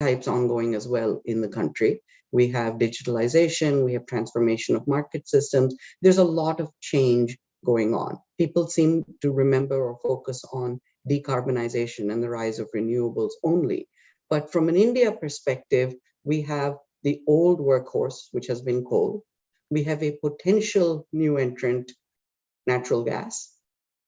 types ongoing as well in the country. We have digitalization, we have transformation of market systems. There's a lot of change going on. People seem to remember or focus on decarbonization and the rise of renewables only. But from an India perspective, we have the old workhorse, which has been coal. We have a potential new entrant, natural gas.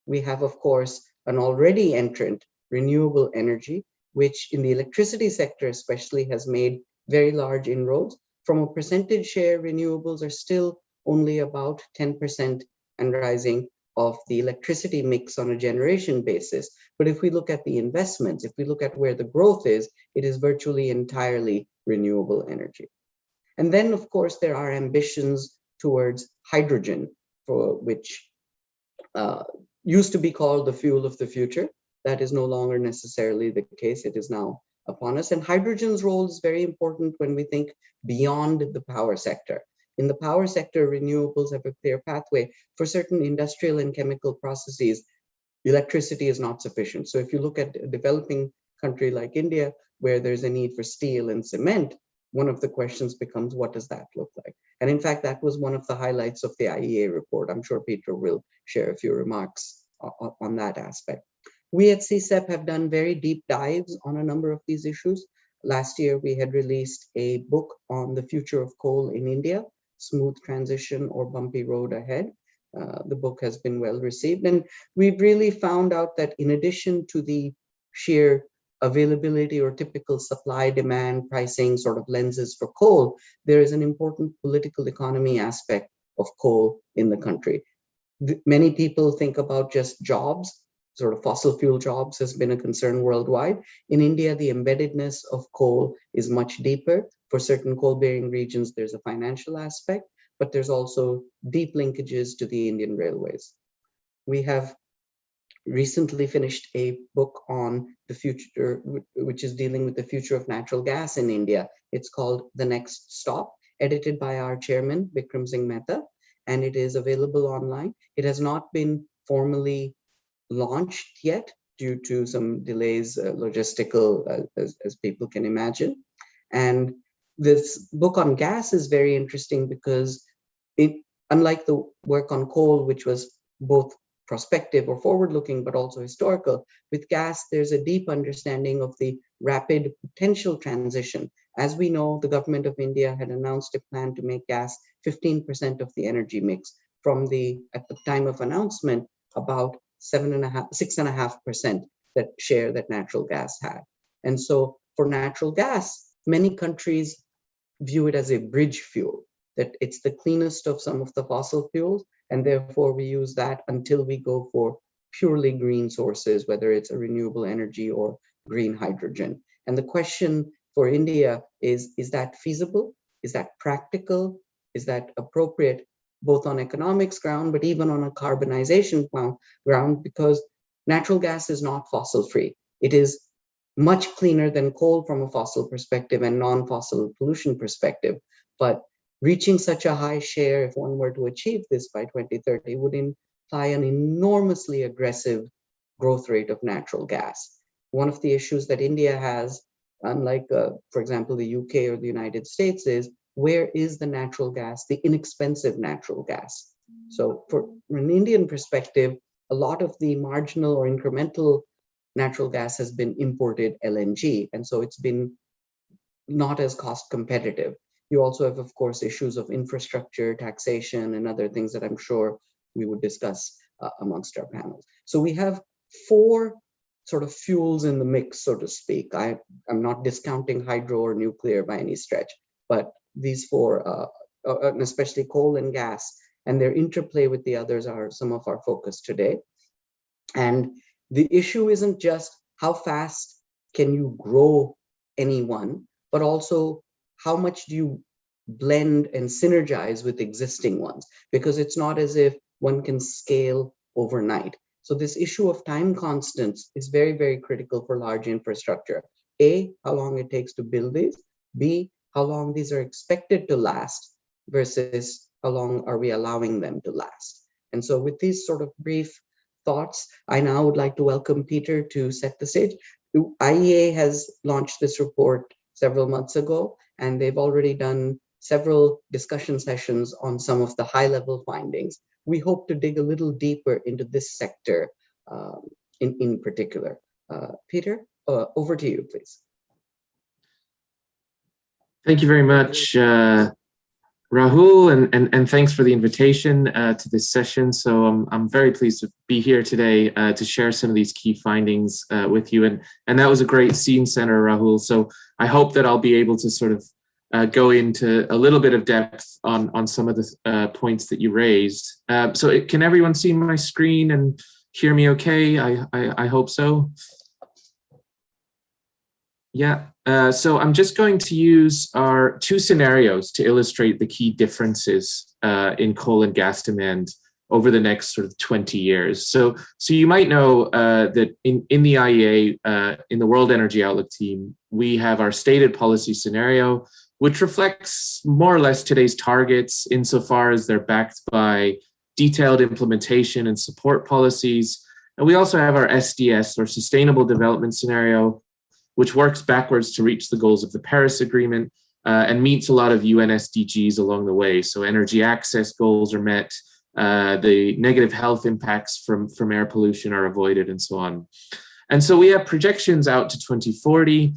We have, of course, an already entrant, renewable energy, which in the electricity sector especially has made very large inroads. From a percentage share, renewables are still only about 10% and rising of the electricity mix on a generation basis. But if we look at the investments, if we look at where the growth is, it is virtually entirely renewable energy. And then, of course, there are ambitions towards hydrogen, for which used to be called the fuel of the future. That is no longer necessarily the case. It is now upon us. And hydrogen's role is very important when we think beyond the power sector. In the power sector, renewables have a clear pathway. For certain industrial and chemical processes, electricity is not sufficient. So if you look at a developing country like India, where there's a need for steel and cement, one of the questions becomes, what does that look like? And in fact, that was one of the highlights of the IEA report. I'm sure Peter will share a few remarks on that aspect. We at CSEP have done very deep dives on a number of these issues. Last year, we had released a book on the future of coal in India, Smooth Transition or Bumpy Road Ahead. The book has been well received. And we've really found out that in addition to the sheer availability or typical supply demand pricing sort of lenses for coal, there is an important political economy aspect of coal in the country. Many people think about just jobs, sort of fossil fuel jobs has been a concern worldwide. In India, the embeddedness of coal is much deeper. For certain coal-bearing regions, there's a financial aspect, but there's also deep linkages to the Indian railways. We have recently finished a book on the future, which is dealing with the future of natural gas in India. It's called The Next Stop, edited by our chairman, Bikram Singh Mehta, and it is available online. It has not been formally launched yet due to some delays, logistical, as people can imagine. And this book on gas is very interesting because unlike the work on coal, which was both prospective or forward-looking, but also historical, with gas, there's a deep understanding of the rapid potential transition. As we know, the government of India had announced a plan to make gas 15% of the energy mix from at the time of announcement, about 6.5% that share that natural gas had. And so for natural gas, many countries view it as a bridge fuel, that it's the cleanest of some of the fossil fuels, and therefore we use that until we go for purely green sources, whether it's a renewable energy or green hydrogen. And the question for India is that feasible? Is that practical? Is that appropriate, both on economics ground, but even on a carbonization ground, because natural gas is not fossil free. It is much cleaner than coal from a fossil perspective and non-fossil pollution perspective. But reaching such a high share, if one were to achieve this by 2030, would imply an enormously aggressive growth rate of natural gas. One of the issues that India has, unlike, for example, the UK or the United States, is where is the natural gas, the inexpensive natural gas? So from an Indian perspective, a lot of the marginal or incremental natural gas has been imported LNG, and so it's been not as cost competitive. You also have, of course, issues of infrastructure, taxation, and other things that I'm sure we would discuss amongst our panels. So we have 4 sort of fuels in the mix, so to speak. I'm not discounting hydro or nuclear by any stretch, but these 4, and especially coal and gas, and their interplay with the others are some of our focus today. And the issue isn't just how fast can you grow any one, but also how much do you blend and synergize with existing ones? Because it's not as if one can scale overnight. So this issue of time constants is very, very critical for large infrastructure. A, how long it takes to build these. B, how long these are expected to last versus how long are we allowing them to last. And so with these sort of brief thoughts, I now would like to welcome Peter to set the stage. The IEA has launched this report several months ago, and they've already done several discussion sessions on some of the high-level findings. We hope to dig a little deeper into this sector in particular. Peter, over to you, please. Thank you very much, Rahul, and thanks for the invitation to this session. So I'm very pleased to be here today to share some of these key findings with you. And that was a great scene setter, Rahul. So I hope that I'll be able to sort of go into a little bit of depth on some of the points that you raised. So can everyone see my screen and hear me okay? I hope so. Yeah, so I'm just going to use our two scenarios to illustrate the key differences in coal and gas demand over the next sort of 20 years. So you might know that in the IEA, in the World Energy Outlook team, we have our stated policy scenario, which reflects more or less today's targets insofar as they're backed by detailed implementation and support policies. And we also have our SDS, or Sustainable Development Scenario, which works backwards to reach the goals of the Paris Agreement and meets a lot of UN SDGs along the way. So energy access goals are met, the negative health impacts from air pollution are avoided, and so on. And so we have projections out to 2040,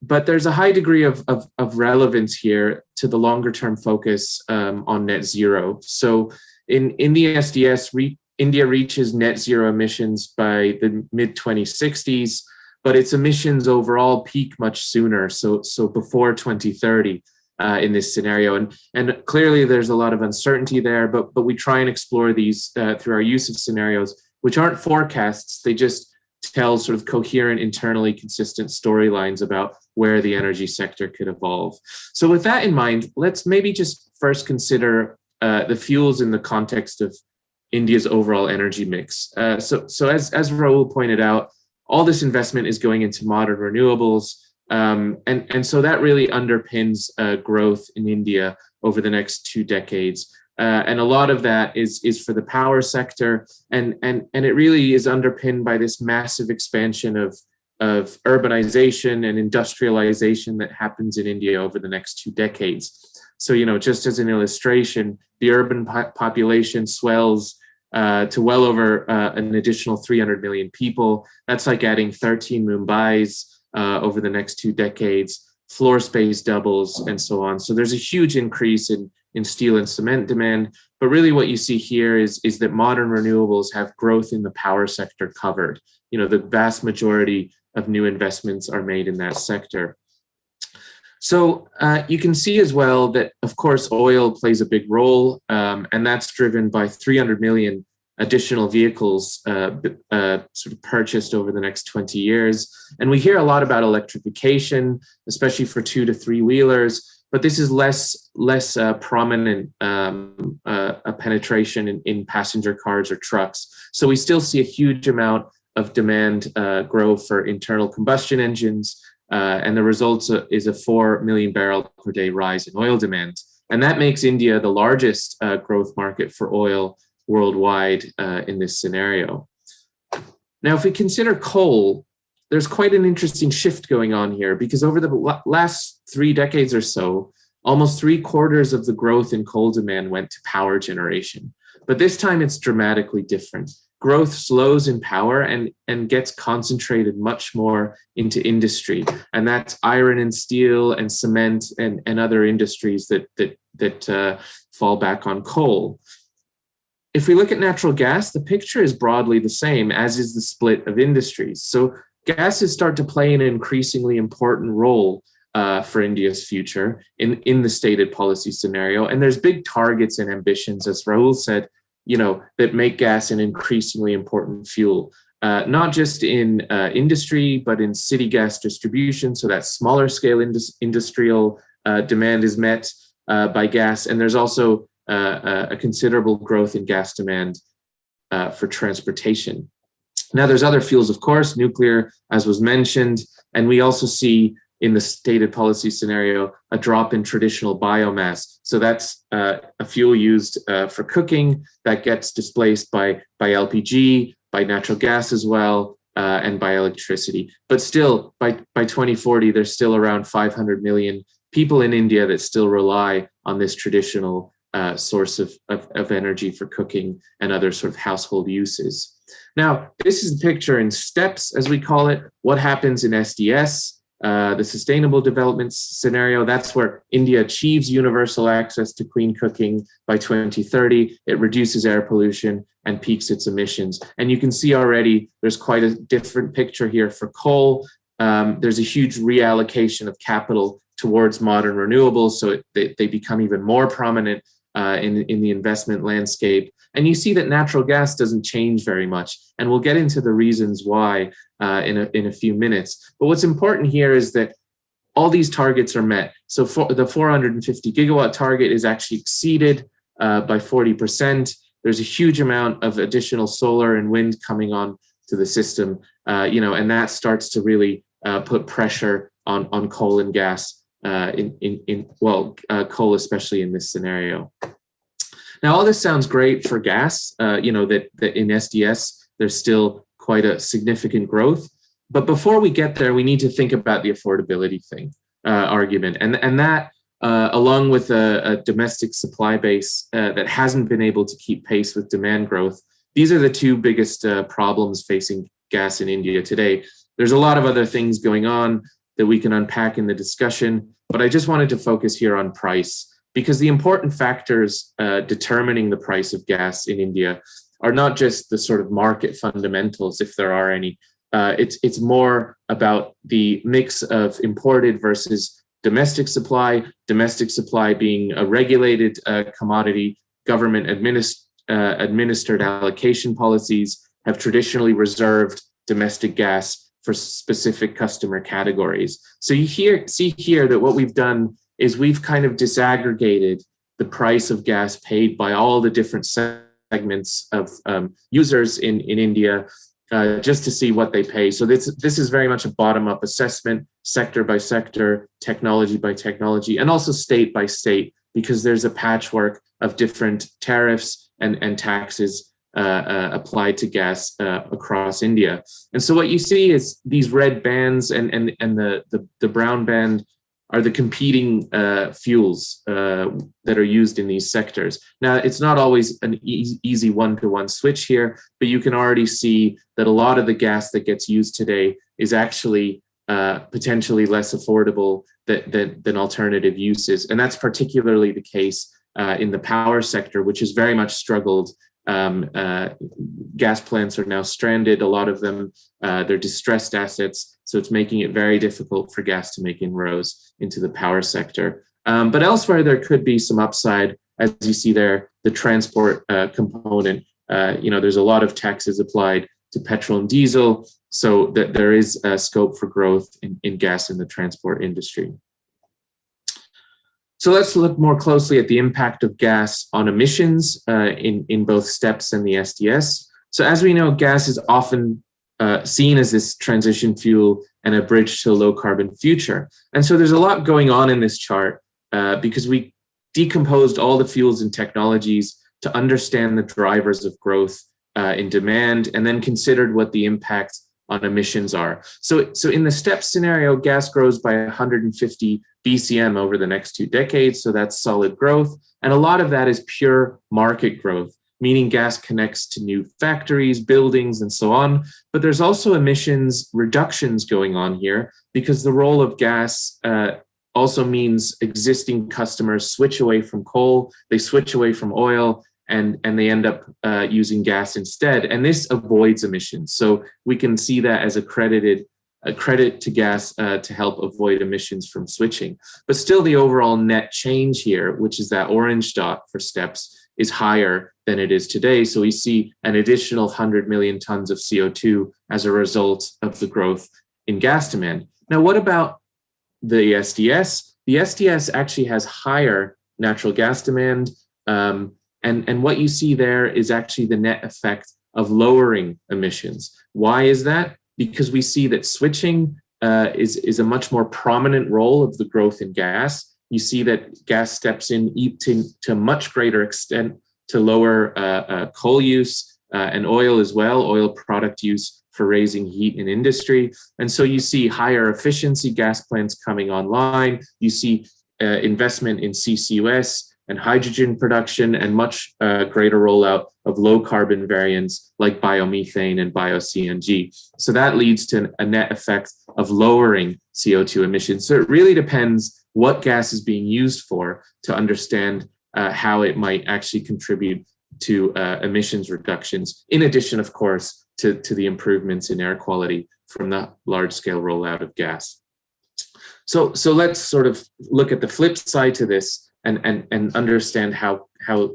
but there's a high degree of relevance here to the longer term focus on net zero. So in the SDS, India reaches net zero emissions by the mid-2060s, but its emissions overall peak much sooner, so before 2030 in this scenario. And clearly there's a lot of uncertainty there, but we try and explore these through our use of scenarios, which aren't forecasts, they just tell sort of coherent, internally consistent storylines about where the energy sector could evolve. So with that in mind, let's maybe just first consider the fuels in the context of India's overall energy mix. So as Rahul pointed out, all this investment is going into modern renewables. And so that really underpins growth in India over the next 2 decades. And a lot of that is for the power sector. And it really is underpinned by this massive expansion of urbanization and industrialization that happens in India over the next 2 decades. So, just as an illustration, the urban population swells to well over an additional 300 million people. That's like adding 13 Mumbais over the next 2 decades. Floor space doubles and so on. So there's a huge increase in steel and cement demand. But really what you see here is that modern renewables have growth in the power sector covered. The vast majority of new investments are made in that sector. So you can see as well that, of course, oil plays a big role, and that's driven by 300 million additional vehicles sort of purchased over the next 20 years. And we hear a lot about electrification, especially for 2 to 3 wheelers, but this is less prominent a penetration in passenger cars or trucks. So we still see a huge amount of demand grow for internal combustion engines, and the result is a 4 million barrel per day rise in oil demand. And that makes India the largest growth market for oil worldwide in this scenario. Now, if we consider coal, there's quite an interesting shift going on here, because over the last 3 decades or so, almost 3/4 of the growth in coal demand went to power generation. But this time it's dramatically different. Growth slows in power and gets concentrated much more into industry. And that's iron and steel and cement and other industries that fall back on coal. If we look at natural gas, the picture is broadly the same, as is the split of industries. So gases start to play an increasingly important role for India's future in the stated policy scenario. And there's big targets and ambitions, as Rahul said, that make gas an increasingly important fuel, not just in industry, but in city gas distribution. So that smaller scale industrial demand is met by gas. And there's also a considerable growth in gas demand for transportation. Now, there's other fuels, of course, nuclear, as was mentioned, and we also see in the stated policy scenario a drop in traditional biomass. So that's a fuel used for cooking that gets displaced by LPG, by natural gas as well, and by electricity. But still, by 2040, there's still around 500 million people in India that still rely on this traditional source of energy for cooking and other sort of household uses. Now, this is the picture in steps, as we call it. What happens in SDS? The Sustainable Development Scenario, that's where India achieves universal access to clean cooking by 2030. It reduces air pollution and peaks its emissions. And you can see already there's quite a different picture here for coal. There's a huge reallocation of capital towards modern renewables, so they become even more prominent in the investment landscape. And you see that natural gas doesn't change very much. And we'll get into the reasons why in a few minutes. But what's important here is that all these targets are met. So for the 450 gigawatt target is actually exceeded by 40%. There's a huge amount of additional solar and wind coming on to the system, and that starts to really put pressure on coal and gas, coal especially in this scenario. Now, all this sounds great for gas, that in SDS, there's still quite a significant growth. But before we get there, we need to think about the affordability argument. And that, along with a domestic supply base that hasn't been able to keep pace with demand growth, these are the two biggest problems facing gas in India today. There's a lot of other things going on that we can unpack in the discussion, but I just wanted to focus here on price, because the important factors determining the price of gas in India are not just the sort of market fundamentals, if there are any. It's more about the mix of imported versus domestic supply being a regulated commodity. Government administered allocation policies have traditionally reserved domestic gas for specific customer categories. So you see here that what we've done is we've kind of disaggregated the price of gas paid by all the different segments of users in India, just to see what they pay. So this is very much a bottom-up assessment, sector by sector, technology by technology, and also state by state, because there's a patchwork of different tariffs and taxes applied to gas across India. And so what you see is these red bands and the brown band are the competing fuels that are used in these sectors. Now, it's not always an easy one-to-one switch here, but you can already see that a lot of the gas that gets used today is actually potentially less affordable than alternative uses. And that's particularly the case in the power sector, which has very much struggled. Gas plants are now stranded, a lot of them, they're distressed assets. So it's making it very difficult for gas to make inroads into the power sector. But elsewhere, there could be some upside. As you see there, the transport component, there's a lot of taxes applied to petrol and diesel. So that there is scope for growth in gas in the transport industry. So let's look more closely at the impact of gas on emissions in both STEPS and the SDS. So as we know, gas is often seen as this transition fuel and a bridge to a low carbon future. And so there's a lot going on in this chart because we decomposed all the fuels and technologies to understand the drivers of growth in demand, and then considered what the impact on emissions are. So in the STEP scenario, gas grows by 150 BCM over the next 2 decades. So that's solid growth. And a lot of that is pure market growth, meaning gas connects to new factories, buildings, and so on. But there's also emissions reductions going on here, because the role of gas also means existing customers switch away from coal, they switch away from oil, and they end up using gas instead. And this avoids emissions. So we can see that as a credit to gas to help avoid emissions from switching. But still, the overall net change here, which is that orange dot for STEPS, is higher than it is today. So we see an additional 100 million tons of CO2 as a result of the growth in gas demand. Now, what about the SDS? The SDS actually has higher natural gas demand. And what you see there is actually the net effect of lowering emissions. Why is that? Because we see that switching is a much more prominent role of the growth in gas. You see that gas steps in to a much greater extent to lower coal use and oil as well, oil product use for raising heat in industry. And so you see higher efficiency gas plants coming online. You see investment in CCUS and hydrogen production, and much greater rollout of low carbon variants like biomethane and bio-CNG. So that leads to a net effect of lowering CO2 emissions. So it really depends what gas is being used for to understand how it might actually contribute to emissions reductions, in addition, of course, to the improvements in air quality from the large-scale rollout of gas. So let's sort of look at the flip side to this and understand how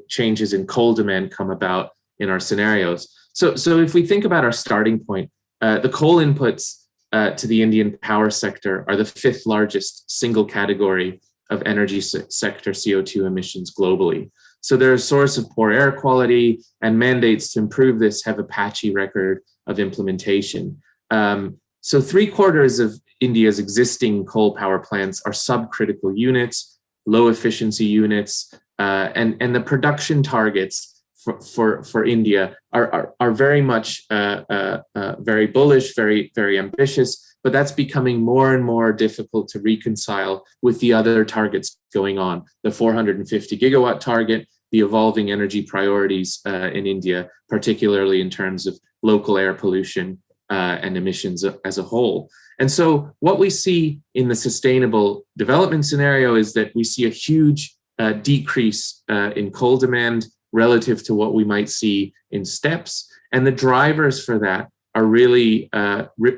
changes in coal demand come about in our scenarios. So if we think about our starting point, the coal inputs to the Indian power sector are the 5th largest single category of energy sector CO2 emissions globally. So they're a source of poor air quality, and mandates to improve this have a patchy record of implementation. So 3/4 of India's existing coal power plants are subcritical units, low efficiency units, and the production targets for India are very much very bullish, very ambitious, but that's becoming more and more difficult to reconcile with the other targets going on, the 450 gigawatt target, the evolving energy priorities in India, particularly in terms of local air pollution and emissions as a whole. And so what we see in the sustainable development scenario is that we see a huge decrease in coal demand relative to what we might see in steppes. And the drivers for that are really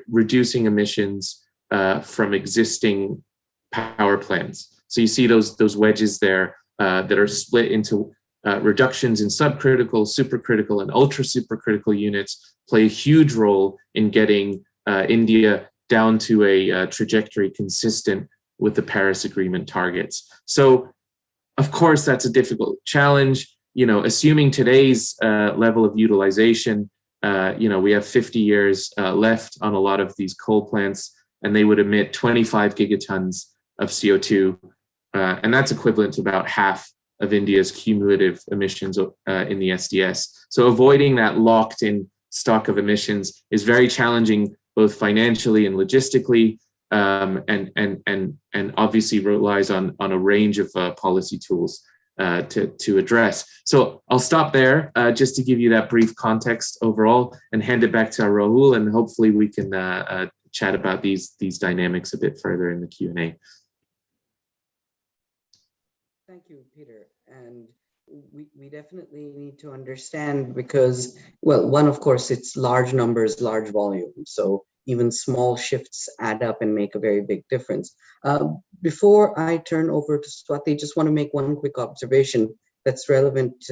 reducing emissions from existing power plants. So you see those wedges there that are split into reductions in subcritical, supercritical, and ultra supercritical units play a huge role in getting India down to a trajectory consistent with the Paris Agreement targets. So, of course, that's a difficult challenge. You know, assuming today's level of utilization, we have 50 years left on a lot of these coal plants, and they would emit 25 gigatons of CO2, and that's equivalent to about half of India's cumulative emissions in the SDS. So avoiding that locked-in stock of emissions is very challenging, both financially and logistically, and obviously relies on a range of policy tools to address. So I'll stop there just to give you that brief context overall, and hand it back to Rahul, and hopefully we can chat about these dynamics a bit further in the Q&A. Thank you, Peter. And we definitely need to understand, because, well, one, of course, it's large numbers, large volume. So even small shifts add up and make a very big difference. Before I turn over to Swati, just want to make one quick observation that's relevant.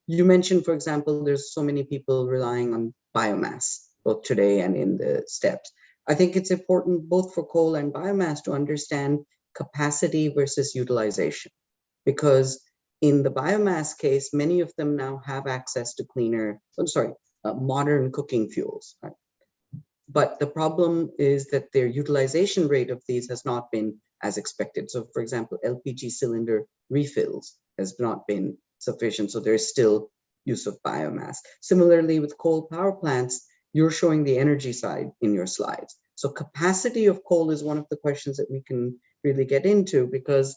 You mentioned, for example, there's so many people relying on biomass, both today and in the steppes. I think it's important both for coal and biomass to understand capacity versus utilization, because in the biomass case, many of them now have access to modern cooking fuels. Right? But the problem is that their utilization rate of these has not been as expected. So, for example, LPG cylinder refills has not been sufficient. So there's still use of biomass. Similarly, with coal power plants, you're showing the energy side in your slides. So capacity of coal is one of the questions that we can really get into, because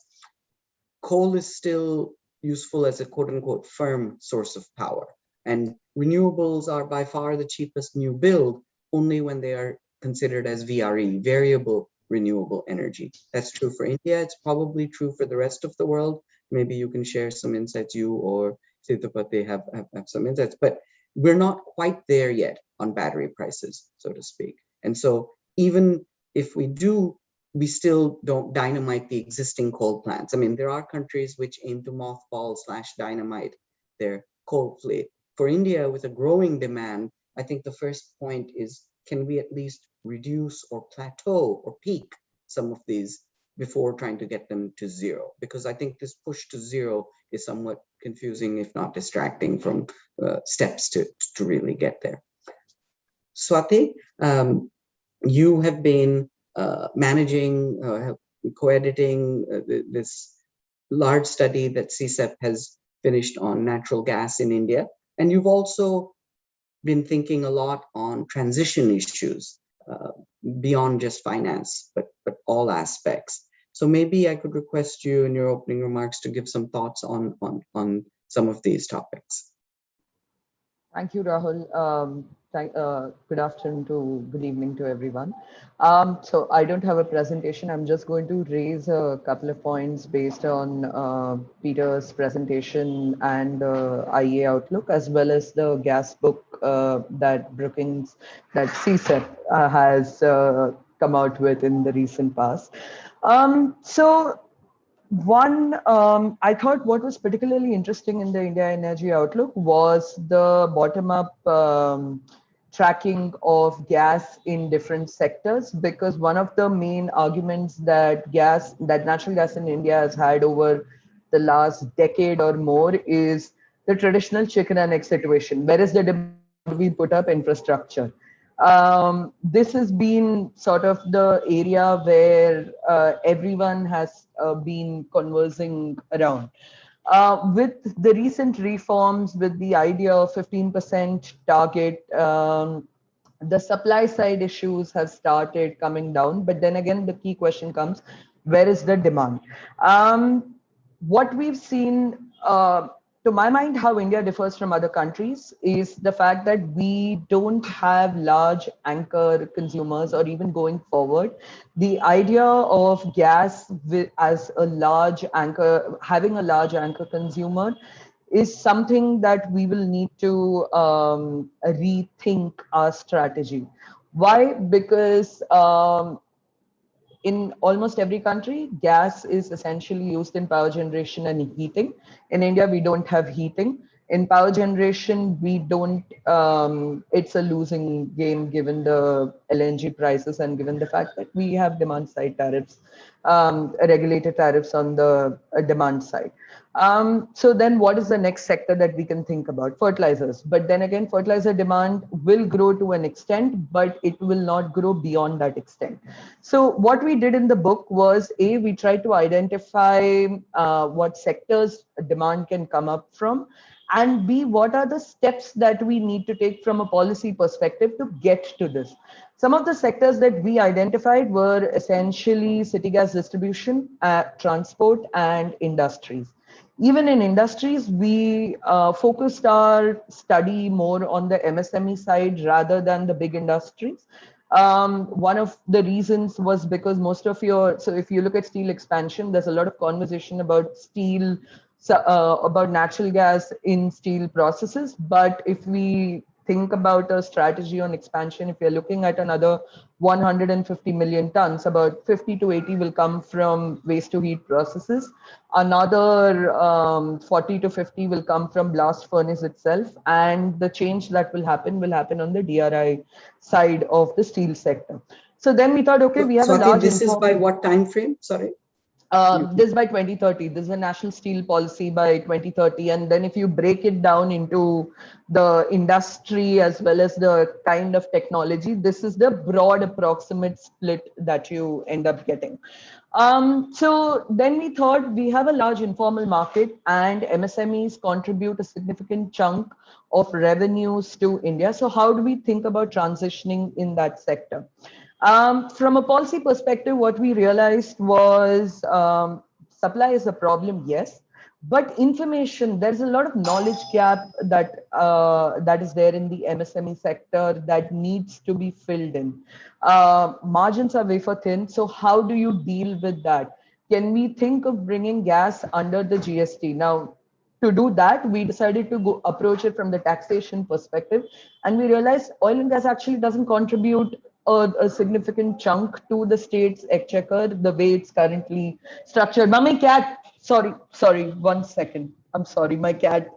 coal is still useful as a quote unquote firm source of power. And renewables are by far the cheapest new build only when they are considered as VRE, variable renewable energy. That's true for India. It's probably true for the rest of the world. Maybe you can share some insights, you or Sitapati have some insights, but we're not quite there yet on battery prices, so to speak. And so even if we do, we still don't dynamite the existing coal plants. I mean, there are countries which aim to mothball / dynamite their coal fleet. For India, with a growing demand, I think the first point is, can we at least reduce or plateau or peak some of these before trying to get them to zero? Because I think this push to zero is somewhat confusing, if not distracting, from steps to really get there. Swati, you have been managing, co-editing this large study that CSEP has finished on natural gas in India. And you've also been thinking a lot on transition issues beyond just finance, but all aspects. So maybe I could request you in your opening remarks to give some thoughts on some of these topics. Thank you, Rahul. Good afternoon to good evening to everyone. So I don't have a presentation. I'm just going to raise a couple of points based on Peter's presentation and IEA outlook, as well as the gas book that CSEP has come out with in the recent past. So one, I thought what was particularly interesting in the India Energy Outlook was the bottom-up tracking of gas in different sectors, because one of the main arguments that natural gas in India has had over the last decade or more is the traditional chicken and egg situation. Where is the demand? How do we put up infrastructure? This has been sort of the area where everyone has been conversing around. With the recent reforms, with the idea of 15% target, the supply side issues have started coming down. But then again, the key question comes, where is the demand? What we've seen, to my mind, how India differs from other countries is the fact that we don't have large anchor consumers, or even going forward, the idea of gas as a large anchor, having a large anchor consumer, is something that we will need to rethink our strategy. Why? Because in almost every country, gas is essentially used in power generation and heating. In India, we don't have heating. In power generation, we don't, it's a losing game given the LNG prices and given the fact that we have demand side tariffs, regulated tariffs on the demand side. So then what is the next sector that we can think about? Fertilizers. But then again, fertilizer demand will grow to an extent, but it will not grow beyond that extent. So what we did in the book was, A, we tried to identify what sectors demand can come up from, and B, what are the steps that we need to take from a policy perspective to get to this. Some of the sectors that we identified were essentially city gas distribution, transport, and industries. Even in industries, we focused our study more on the MSME side rather than the big industries. One of the reasons was because so if you look at steel expansion, there's a lot of conversation about steel, about natural gas in steel processes. But if we think about a strategy on expansion, if you're looking at another 150 million tons, about 50 to 80 will come from waste to heat processes. Another 40 to 50 will come from blast furnace itself. And the change that will happen on the DRI side of the steel sector. So then we thought, okay, we have a large... This is by what time frame? Sorry. This is by 2030. This is a national steel policy by 2030. And then if you break it down into the industry as well as the kind of technology, this is the broad approximate split that you end up getting. So then we thought, we have a large informal market and MSMEs contribute a significant chunk of revenues to India. So how do we think about transitioning in that sector? From a policy perspective, what we realized was supply is a problem, yes, but information, there's a lot of knowledge gap that that is there in the MSME sector that needs to be filled in. Margins are wafer thin, so how do you deal with that? Can we think of bringing gas under the GST? Now, to do that, we decided to go approach it from the taxation perspective, and we realized oil and gas actually doesn't contribute a significant chunk to the state's exchequer the way it's currently structured. Mummy, cat, sorry, 1 second. I'm sorry, my cat.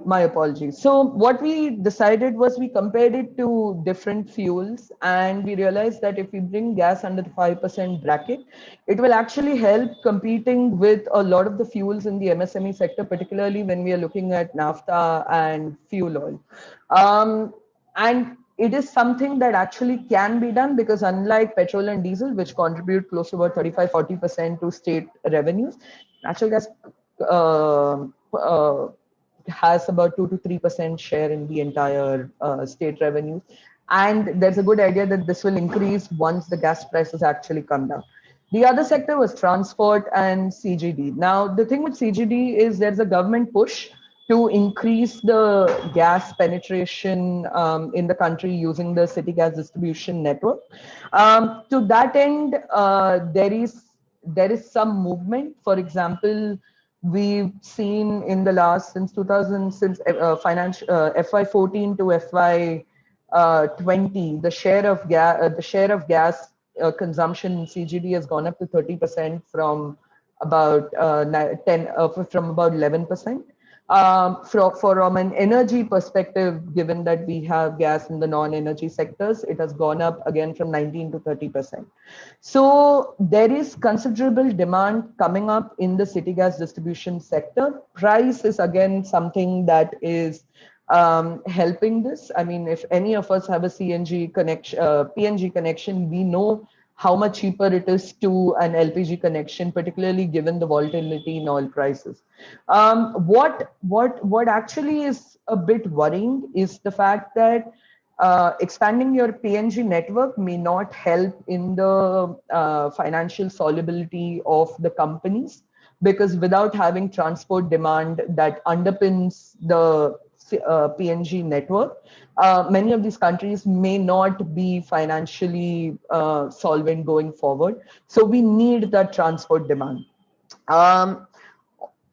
My apologies. So what we decided was, we compared it to different fuels, and we realized that if we bring gas under the 5% bracket, it will actually help competing with a lot of the fuels in the MSME sector, particularly when we are looking at naphtha and fuel oil. And it is something that actually can be done, because unlike petrol and diesel, which contribute close to about 35-40% to state revenues, natural gas uh, uh, has about 2 to 3% share in the entire state revenues. And there's a good idea that this will increase once the gas prices actually come down. The other sector was transport and CGD. Now, the thing with CGD is there's a government push to increase the gas penetration in the country using the city gas distribution network. To that end, there is some movement. For example, we've seen in the last since 2000 since financial FY14 to FY20, the share of gas consumption in CGD has gone up to 30% from about 11%. From an energy perspective, given that we have gas in the non-energy sectors, it has gone up again from 19 to 30%. So there is considerable demand coming up in the city gas distribution sector. Price is again something that is helping this. I mean, if any of us have a CNG connection, PNG connection, we know how much cheaper it is to an LPG connection, particularly given the volatility in oil prices. What actually is a bit worrying is the fact that expanding your PNG network may not help in the financial solubility of the companies, because without having transport demand that underpins the PNG network, many of these countries may not be financially solvent going forward. So we need that transport demand.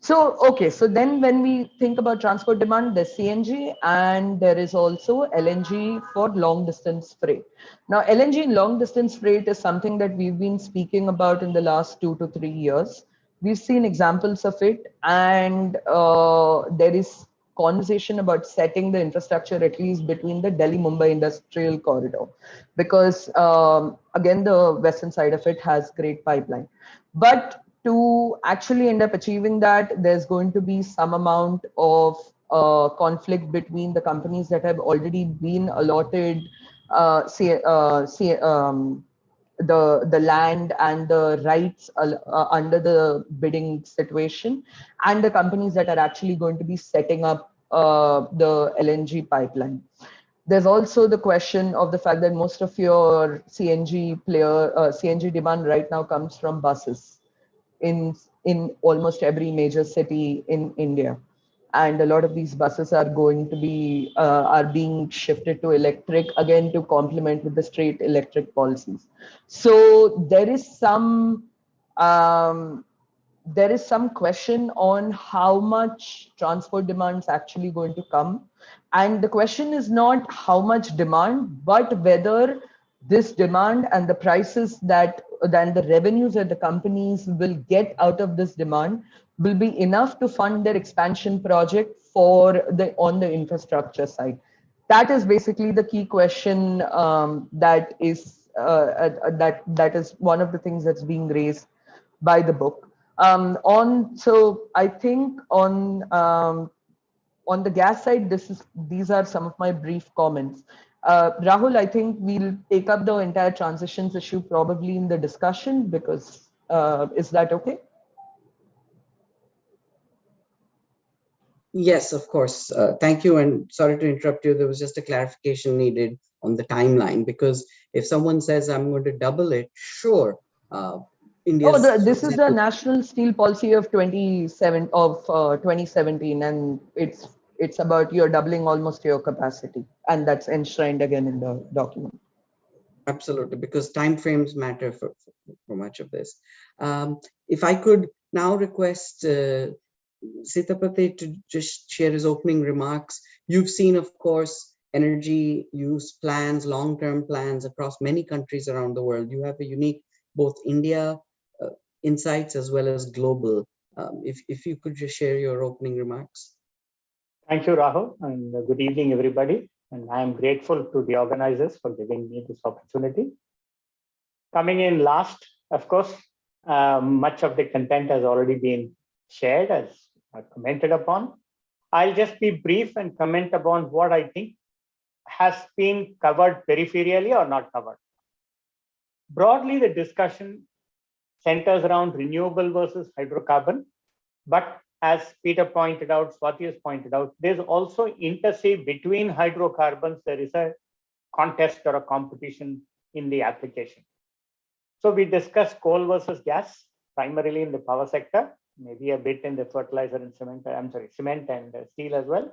So then when we think about transport demand, there's CNG and there is also LNG for long distance freight. Now, LNG in long distance freight is something that we've been speaking about in the last 2 to 3 years. We've seen examples of it, and there is conversation about setting the infrastructure at least between the Delhi-Mumbai industrial corridor, because again, the western side of it has great pipeline. But to actually end up achieving that, there's going to be some amount of conflict between the companies that have already been allotted the land and the rights under the bidding situation, and the companies that are actually going to be setting up the LNG pipeline. There's also the question of the fact that most of your CNG demand right now comes from buses in almost every major city in India. And a lot of these buses are going to be are being shifted to electric again to complement with the straight electric policies. So there is some question on how much transport demand is actually going to come. And the question is not how much demand, but whether this demand and the prices that then the revenues that the companies will get out of this demand will be enough to fund their expansion project on the infrastructure side. That is basically the key question that is one of the things that's being raised by the book. So I think on the gas side, these are some of my brief comments. Rahul, I think we'll take up the entire transitions issue probably in the discussion, because is that okay? Yes, of course. Thank you, and sorry to interrupt you. There was just a clarification needed on the timeline, because if someone says I'm going to double it, sure. This is the National Steel Policy of 2017, and it's about you're doubling almost your capacity, and that's enshrined again in the document. Absolutely, because timeframes matter for much of this. If I could now request Sitapati to just share his opening remarks. You've seen, of course, energy use plans, long-term plans across many countries around the world. You have a unique, both India insights as well as global. If you could just share your opening remarks. Thank you, Rahul, and good evening, everybody. And I am grateful to the organizers for giving me this opportunity. Coming in last, of course, much of the content has already been shared as commented upon. I'll just be brief and comment upon what I think has been covered peripherally or not covered. Broadly, the discussion centers around renewable versus hydrocarbon. But as Peter pointed out, Swati has pointed out, there's also intersea between hydrocarbons. There is a contest or a competition in the application. So we discussed coal versus gas, primarily in the power sector, maybe a bit in the fertilizer and cement, cement and steel as well.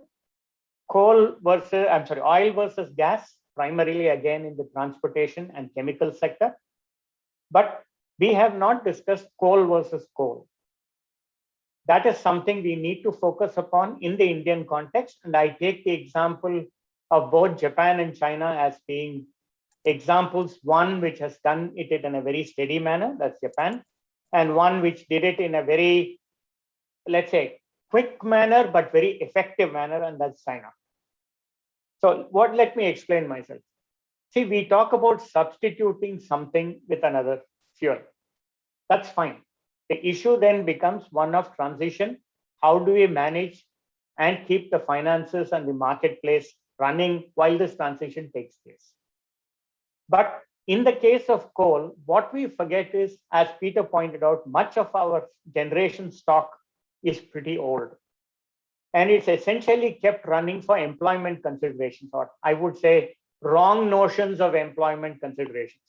Oil versus gas, primarily again in the transportation and chemical sector. But we have not discussed coal versus coal. That is something we need to focus upon in the Indian context. And I take the example of both Japan and China as being examples, one which has done it in a very steady manner, that's Japan, and one which did it in a very, let's say, quick manner, but very effective manner, and that's China. So let me explain myself. See, we talk about substituting something with another fuel. That's fine. The issue then becomes one of transition. How do we manage and keep the finances and the marketplace running while this transition takes place? But in the case of coal, what we forget is, as Peter pointed out, much of our generation stock is pretty old. And it's essentially kept running for employment considerations, or I would say wrong notions of employment considerations.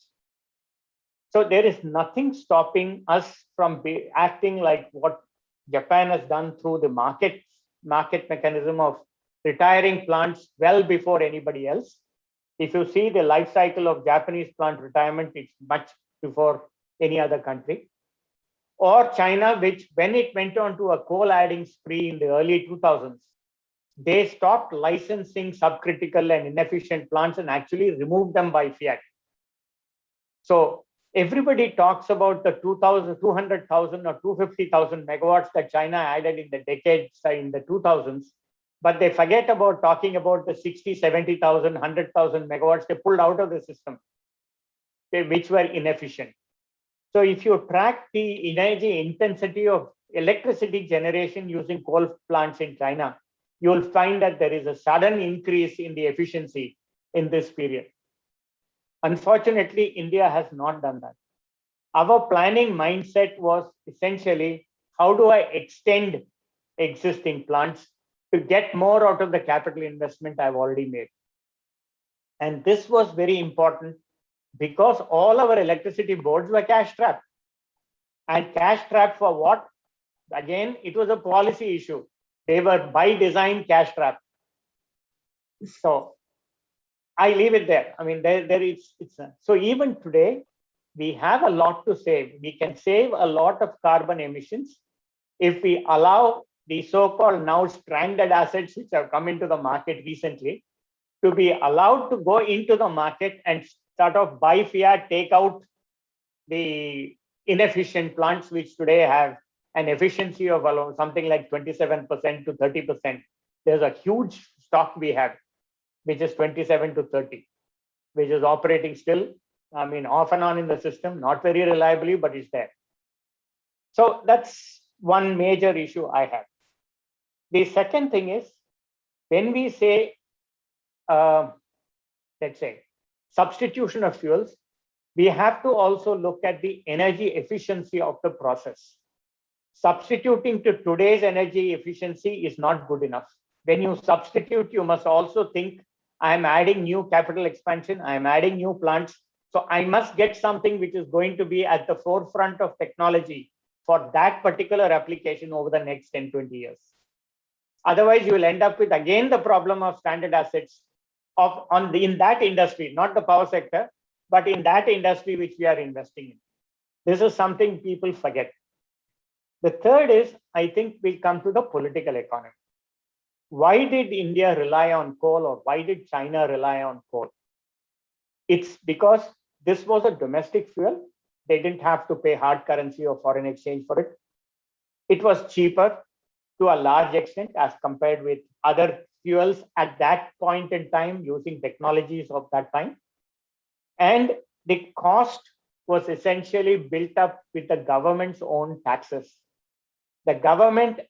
So there is nothing stopping us from acting like what Japan has done through the market mechanism of retiring plants well before anybody else. If you see the life cycle of Japanese plant retirement, it's much before any other country. Or China, which when it went on to a coal adding spree in the early 2000s, they stopped licensing subcritical and inefficient plants and actually removed them by fiat. So everybody talks about the 200,000 or 250,000 megawatts that China added in the decades in the 2000s, but they forget about talking about the 60, 70,000, 100,000 megawatts they pulled out of the system, which were inefficient. So if you track the energy intensity of electricity generation using coal plants in China, you will find that there is a sudden increase in the efficiency in this period. Unfortunately, India has not done that. Our planning mindset was essentially, how do I extend existing plants to get more out of the capital investment I've already made? And this was very important because all our electricity boards were cash trapped. And cash trapped for what? Again, it was a policy issue. They were by design cash trapped. So I leave it there. I mean, so even today, we have a lot to save. We can save a lot of carbon emissions if we allow the so-called now stranded assets, which have come into the market recently, to be allowed to go into the market and sort of buy fiat, take out the inefficient plants, which today have an efficiency of something like 27% to 30%. There's a huge stock we have, which is 27 to 30, which is operating still, I mean, off and on in the system, not very reliably, but it's there. So that's one major issue I have. The second thing is, when we say, let's say, substitution of fuels, we have to also look at the energy efficiency of the process. Substituting to today's energy efficiency is not good enough. When you substitute, you must also think, I'm adding new capital expansion, I'm adding new plants. So I must get something which is going to be at the forefront of technology for that particular application over the next 10, 20 years. Otherwise, you will end up with, again, the problem of stranded assets in that industry, not the power sector, but in that industry which we are investing in. This is something people forget. The third is, I think we come to the political economy. Why did India rely on coal, or why did China rely on coal? It's because this was a domestic fuel. They didn't have to pay hard currency or foreign exchange for it. It was cheaper to a large extent as compared with other fuels at that point in time using technologies of that time. And the cost was essentially built up with the government's own taxes. The government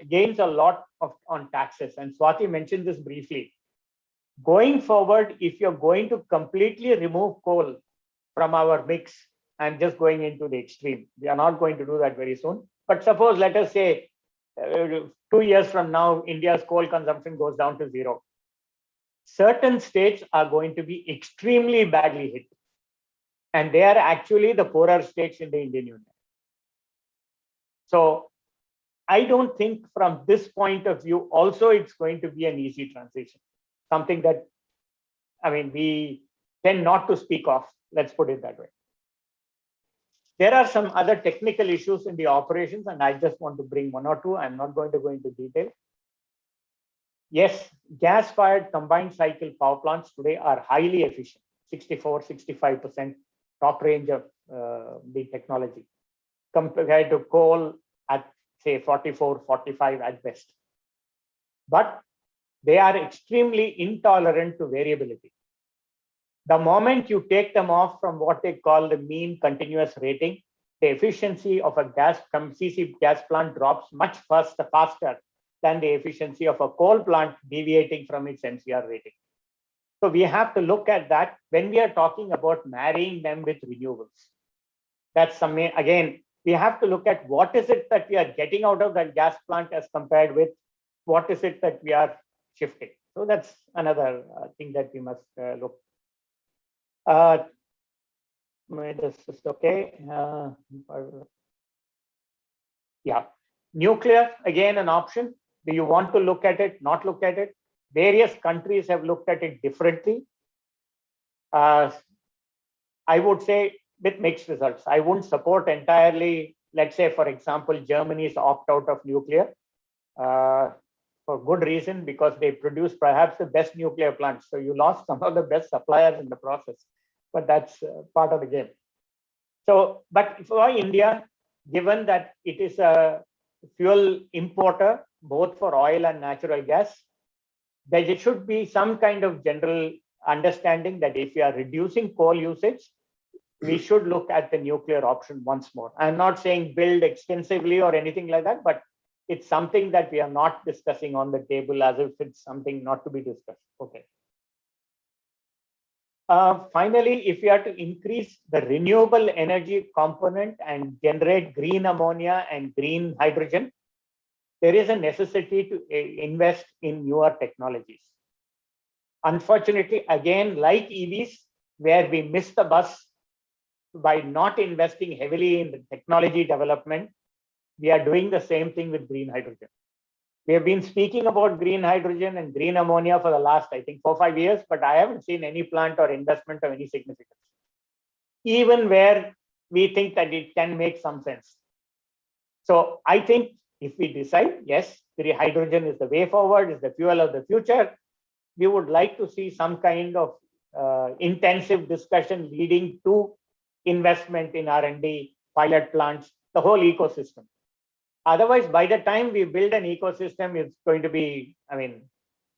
gains a lot on taxes, and Swati mentioned this briefly. Going forward, if you're going to completely remove coal from our mix, I'm just going into the extreme. We are not going to do that very soon. But suppose, let us say, 2 years from now, India's coal consumption goes down to 0. Certain states are going to be extremely badly hit. And they are actually the poorer states in the Indian Union. So I don't think from this point of view, also it's going to be an easy transition. Something that, I mean, we tend not to speak of, let's put it that way. There are some other technical issues in the operations, and I just want to bring one or two. I'm not going to go into detail. Yes, gas-fired combined cycle power plants today are highly efficient, 64, 65% top range of the technology, compared to coal at, say, 44, 45 at best. But they are extremely intolerant to variability. The moment you take them off from what they call the mean continuous rating, the efficiency of a CSEP gas plant drops much faster than the efficiency of a coal plant deviating from its MCR rating. So we have to look at that when we are talking about marrying them with renewables. That's something, again, we have to look at what is it that we are getting out of that gas plant as compared with what is it that we are shifting. So that's another thing that we must look. This is okay. Yeah, nuclear, again, an option. Do you want to look at it, not look at it? Various countries have looked at it differently. I would say with mixed results. I wouldn't support entirely, let's say, for example, Germany's opt out of nuclear for good reason, because they produce perhaps the best nuclear plants. So you lost some of the best suppliers in the process, but that's part of the game. So, but for India, given that it is a fuel importer, both for oil and natural gas, there should be some kind of general understanding that if we are reducing coal usage, we should look at the nuclear option once more. I'm not saying build extensively or anything like that, but it's something that we are not discussing on the table as if it's something not to be discussed. Okay. Finally, if we are to increase the renewable energy component and generate green ammonia and green hydrogen, there is a necessity to invest in newer technologies. Unfortunately, again, like EVs, where we missed the bus by not investing heavily in the technology development, we are doing the same thing with green hydrogen. We have been speaking about green hydrogen and green ammonia for the last, I think, 4 or 5 years, but I haven't seen any plant or investment of any significance, even where we think that it can make some sense. So I think if we decide, yes, green hydrogen is the way forward, is the fuel of the future, we would like to see some kind of intensive discussion leading to investment in R&D, pilot plants, the whole ecosystem. Otherwise, by the time we build an ecosystem, it's going to be, I mean,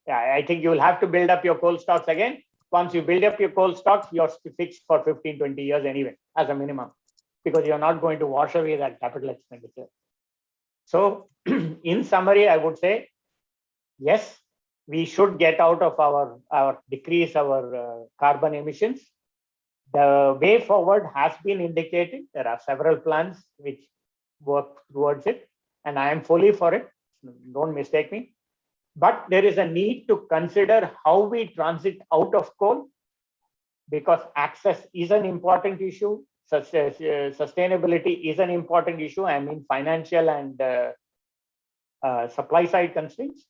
I think you'll have to build up your coal stocks again. Once you build up your coal stocks, you're fixed for 15, 20 years anyway, as a minimum, because you're not going to wash away that capital expenditure. So in summary, I would say, yes, we should get out of decrease our carbon emissions. The way forward has been indicated. There are several plans which work towards it, and I am fully for it. Don't mistake me. But there is a need to consider how we transit out of coal, because access is an important issue. Sustainability is an important issue. I mean, financial and supply side constraints.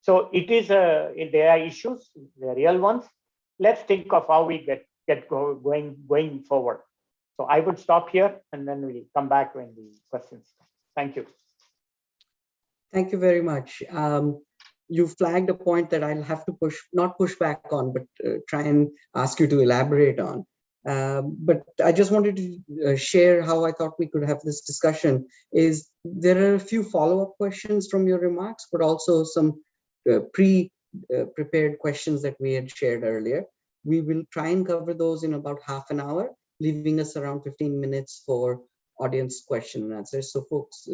So it is there are issues, they are real ones. Let's think of how we get going forward. So I would stop here, and then we'll come back when the questions come. Thank you. Thank you very much. You flagged a point that I'll have to not push back on, but try and ask you to elaborate on. But I just wanted to share how I thought we could have this discussion. Is there are a few follow-up questions from your remarks, but also some prepared questions that we had shared earlier. We will try and cover those in about half an hour, leaving us around 15 minutes for audience question and answers. So folks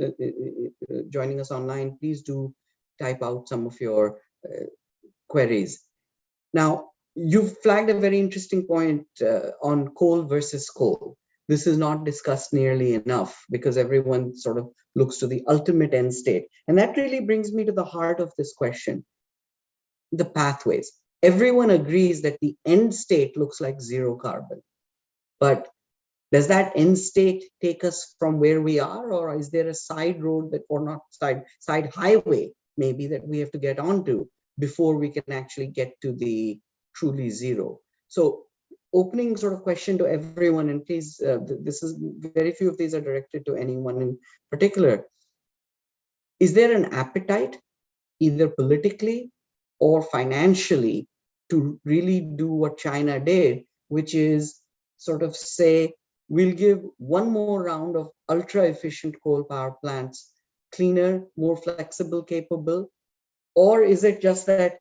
joining us online, please do type out some of your queries. Now, you've flagged a very interesting point on coal versus coal. This is not discussed nearly enough because everyone sort of looks to the ultimate end state. And that really brings me to the heart of this question, the pathways. Everyone agrees that the end state looks like zero carbon, but does that end state take us from where we are, or is there a side road that, or not side highway maybe, that we have to get onto before we can actually get to the truly zero? So opening sort of question to everyone, and please, this is very few of these are directed to anyone in particular. Is there an appetite, either politically or financially, to really do what China did, which is sort of say, we'll give one more round of ultra efficient coal power plants, cleaner, more flexible, capable? Or is it just that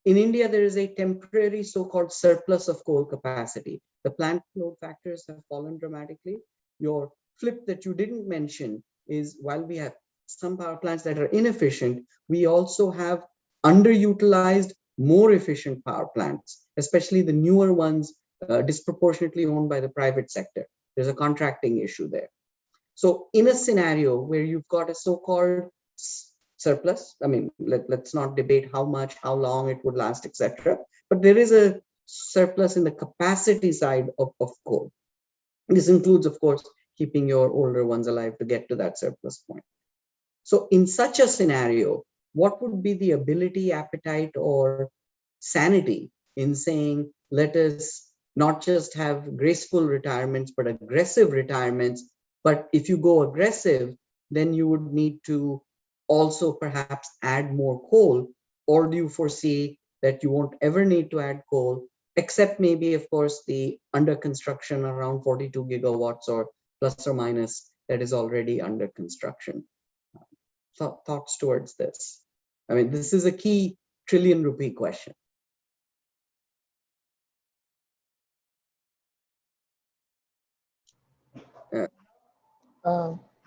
in India, there is a temporary so-called surplus of coal capacity? The plant load factors have fallen dramatically. Your flip that you didn't mention is, while we have some power plants that are inefficient, we also have underutilized, more efficient power plants, especially the newer ones, disproportionately owned by the private sector. There's a contracting issue there. So in a scenario where you've got a so-called surplus, I mean, let's not debate how much, how long it would last, etc., but there is a surplus in the capacity side of coal. This includes, of course, keeping your older ones alive to get to that surplus point. So in such a scenario, what would be the ability, appetite, or sanity in saying, let us not just have graceful retirements, but aggressive retirements? But if you go aggressive, then you would need to also perhaps add more coal. Or do you foresee that you won't ever need to add coal, except maybe, of course, the under construction around 42 gigawatts or plus or minus that is already under construction? Thoughts towards this? I mean, this is a key trillion rupee question.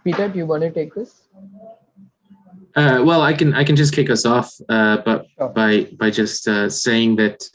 Peter, do you want to take this? Well, I can just kick us off, but Sure. by just saying that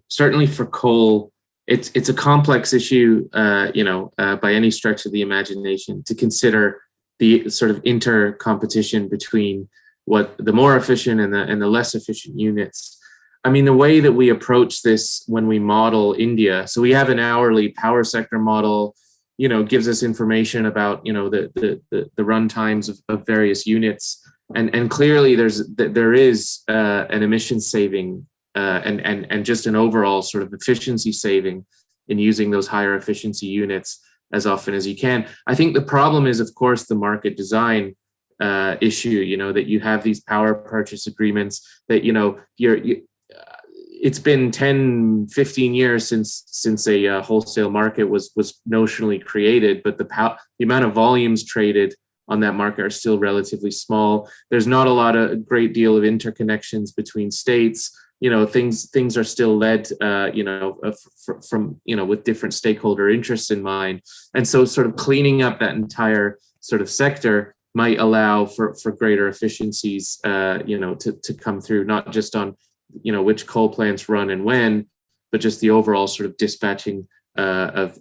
certainly for coal, it's a complex issue, by any stretch of the imagination, to consider the sort of inter-competition between what the more efficient and the less efficient units. I mean, the way that we approach this when we model India, so we have an hourly power sector model, gives us information about, the run times of various units. And clearly there is an emission saving and just an overall sort of efficiency saving in using those higher efficiency units as often as you can. I think the problem is, of course, the market design issue, that you have these power purchase agreements that, it's been 10, 15 years since a wholesale market was notionally created, but the amount of volumes traded on that market are still relatively small. There's not a great deal of interconnections between states. Things are still led, from with different stakeholder interests in mind. And so sort of cleaning up that entire sort of sector might allow for greater efficiencies, to come through, not just on, which coal plants run and when, but just the overall sort of dispatching of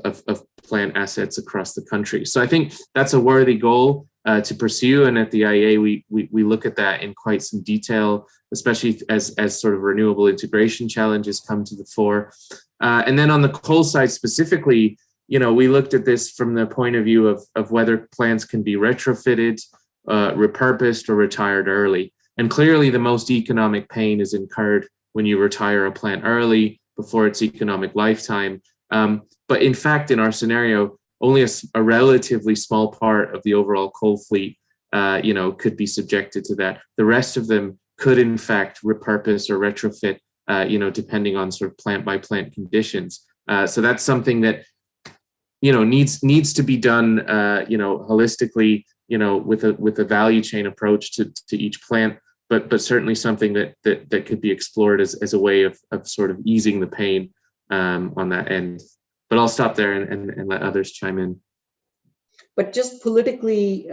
plant assets across the country. So I think that's a worthy goal to pursue, and at the IEA we look at that in quite some detail, especially as sort of renewable integration challenges come to the fore. And then on the coal side specifically, we looked at this from the point of view of whether plants can be retrofitted, repurposed, or retired early. And clearly the most economic pain is incurred when you retire a plant early before its economic lifetime. But in fact, in our scenario, only a relatively small part of the overall coal fleet, could be subjected to that. The rest of them could in fact repurpose or retrofit, depending on sort of plant by plant conditions. So that's something that, needs to be done, holistically, with a value chain approach to each plant, but certainly something that could be explored as a way of sort of easing the pain on that end. But I'll stop there and let others chime in. But just politically,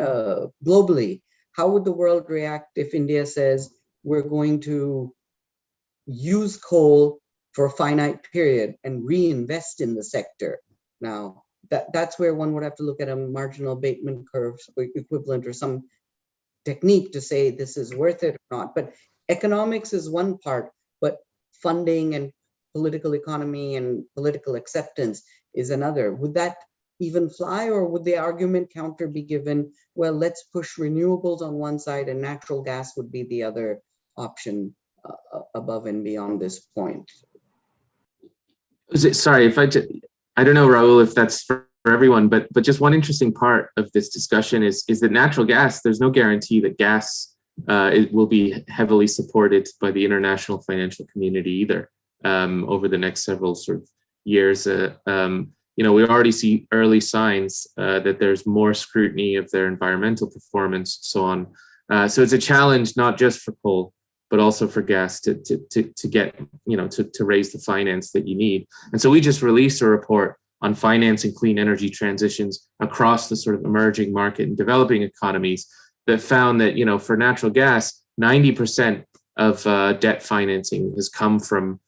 globally, how would the world react if India says we're going to use coal for a finite period and reinvest in the sector. Now, that's where one would have to look at a marginal abatement curve equivalent or some technique to say this is worth it or not. But economics is one part, but funding and political economy and political acceptance is another. Would that even fly, or would the argument counter be given, well, let's push renewables on one side and natural gas would be the other option above and beyond this point? Sorry, I don't know, Rahul, if that's for everyone, but just one interesting part of this discussion is that natural gas, there's no guarantee that gas it will be heavily supported by the international financial community either over the next several sort of years. You know, we already see early signs that there's more scrutiny of their environmental performance, so on. So it's a challenge not just for coal, but also for gas to get, you know, to raise the finance that you need. And so we just released a report on financing clean energy transitions across the sort of emerging market and developing economies that found that, you know, for natural gas, 90% of debt financing has come from,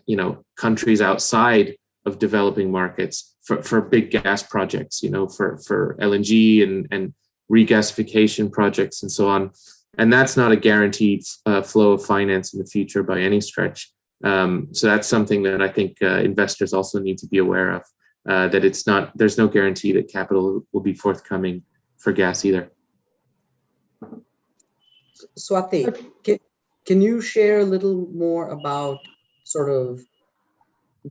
you know, countries outside of developing markets for big gas projects, you know, for LNG and regasification projects and so on. And that's not a guaranteed flow of finance in the future by any stretch. So that's something that I think investors also need to be aware of, that it's not, there's no guarantee that capital will be forthcoming for gas either. Swati, can you share a little more about sort of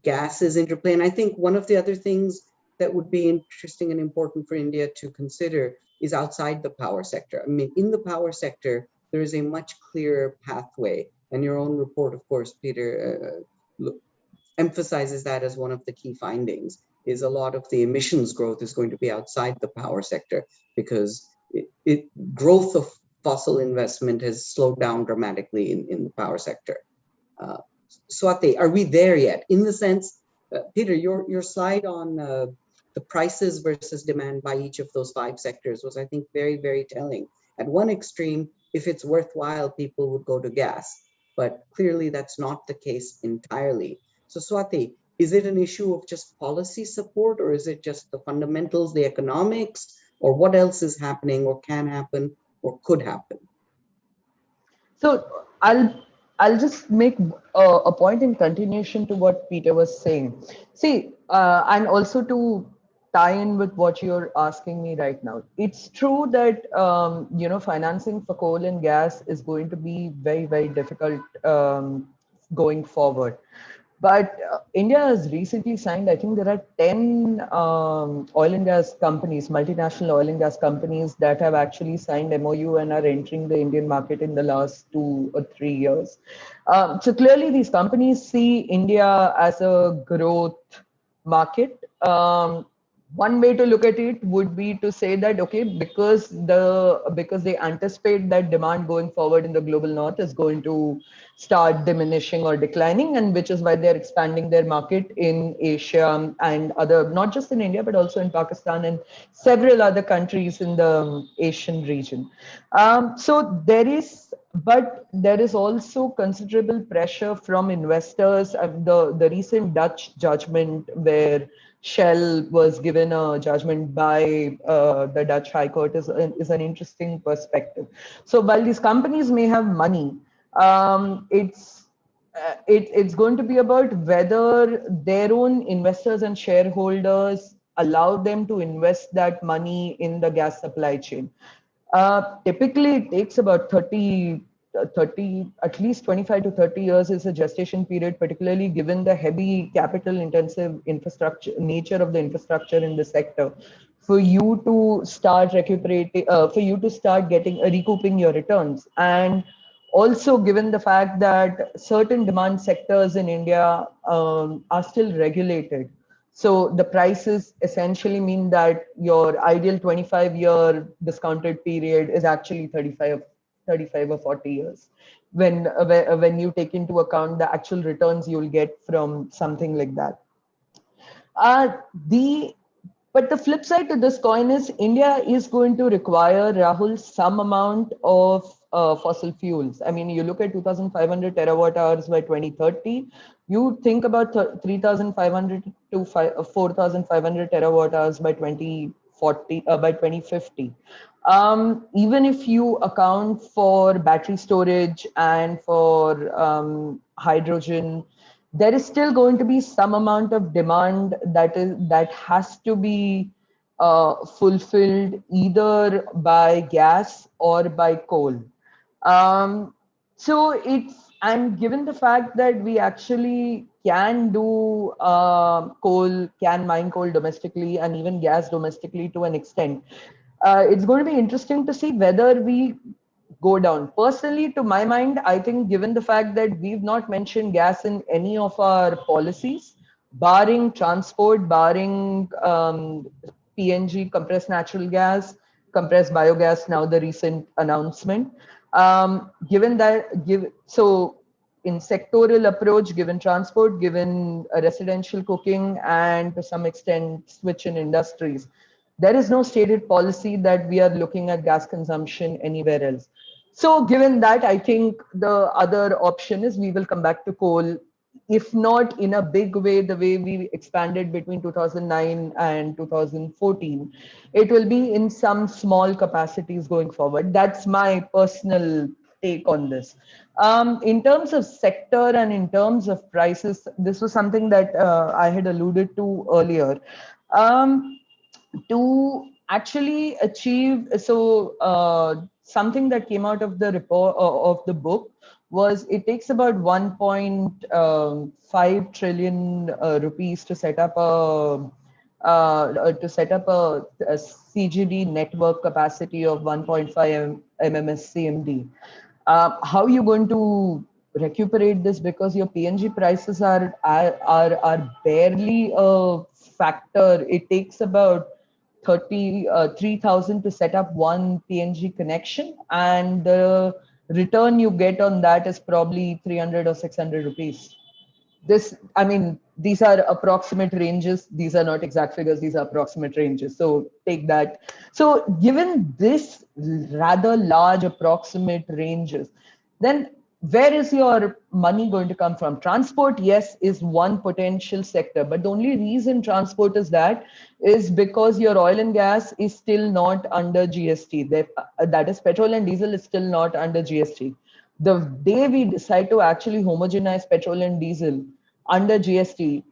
gas's interplay? And I think one of the other things that would be interesting and important for India to consider is outside the power sector. I mean, in the power sector, there is a much clearer pathway. And your own report, of course, Peter, emphasizes that as one of the key findings, is a lot of the emissions growth is going to be outside the power sector because growth of fossil investment has slowed down dramatically in the power sector. Swati, are we there yet? In the sense, Peter, your slide on the prices versus demand by each of those 5 sectors was, I think, very, very telling. At one extreme, if it's worthwhile, people would go to gas, but clearly that's not the case entirely. So Swati, is it an issue of just policy support, or is it just the fundamentals, the economics, or what else is happening or can happen or could happen? So I'll just make a point in continuation to what Peter was saying. See, and also to tie in with what you're asking me right now. It's true that, you know, financing for coal and gas is going to be very, very difficult going forward. But India has recently signed, I think there are 10 oil and gas companies, multinational oil and gas companies that have actually signed MOU and are entering the Indian market in the last 2 or 3 years. So clearly these companies see India as a growth market. One way to look at it would be to say that, okay, because they anticipate that demand going forward in the global north is going to start diminishing or declining, and which is why they're expanding their market in Asia and other, not just in India, but also in Pakistan and several other countries in the Asian region. So there is also considerable pressure from investors. The recent Dutch judgment where Shell was given a judgment by the Dutch High Court is an interesting perspective. So while these companies may have money, it's going to be about whether their own investors and shareholders allow them to invest that money in the gas supply chain. Typically, it takes about 30, at least 25 to 30 years is a gestation period, particularly given the heavy capital intensive infrastructure nature of the infrastructure in the sector, for you to start recuperating, for you to start recouping your returns. And also given the fact that certain demand sectors in India are still regulated. So the prices essentially mean that your ideal 25-year discounted period is actually 35 or 40 years when you take into account the actual returns you'll get from something like that. But the flip side to this coin is India is going to require, Rahul, some amount of fossil fuels. I mean, you look at 2,500 terawatt hours by 2030, you think about 3,500 to 4,500 terawatt hours by 2040, by 2050. Even if you account for battery storage and for hydrogen, there is still going to be some amount of demand that has to be fulfilled either by gas or by coal. So and given the fact that we actually can do can mine coal domestically and even gas domestically to an extent, it's going to be interesting to see whether we go down. Personally, to my mind, I think given the fact that we've not mentioned gas in any of our policies, barring transport, barring PNG, compressed natural gas, compressed biogas, now the recent announcement, given that, so in sectoral approach, given transport, given residential cooking, and to some extent switch in industries, there is no stated policy that we are looking at gas consumption anywhere else. So given that, I think the other option is we will come back to coal, if not in a big way, the way we expanded between 2009 and 2014, it will be in some small capacities going forward. That's my personal take on this. In terms of sector and in terms of prices, this was something that I had alluded to earlier. To actually achieve, something that came out of the report of the book was it takes about 1.5 trillion rupees to set up a CGD network capacity of 1.5 MMSCMD. How are you going to recuperate this, because your PNG prices are barely a factor. It takes about 3,000 to set up one PNG connection, and the return you get on that is probably 300 or 600 rupees. I mean, these are approximate ranges. These are not exact figures. These are approximate ranges. So take that. So given this rather large approximate ranges, then where is your money going to come from? Transport, yes, is one potential sector, but the only reason transport is because your oil and gas is still not under GST. That is, petrol and diesel is still not under GST. The day we decide to actually homogenize petrol and diesel under GST,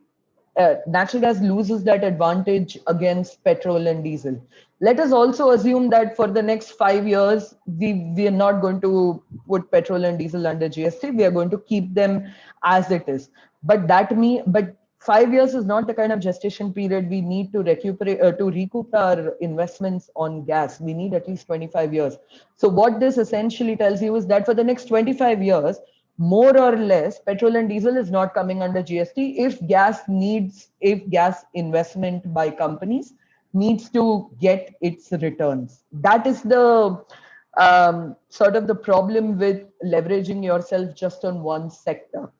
natural gas loses that advantage against petrol and diesel. Let us also assume that for the next 5 years, we are not going to put petrol and diesel under GST. We are going to keep them as it is. But 5 years is not the kind of gestation period we need to recoup our investments on gas. We need at least 25 years. So what this essentially tells you is that for the next 25 years, more or less, petrol and diesel is not coming under GST if gas investment by companies needs to get its returns. That is the sort of the problem with leveraging yourself just on one sector.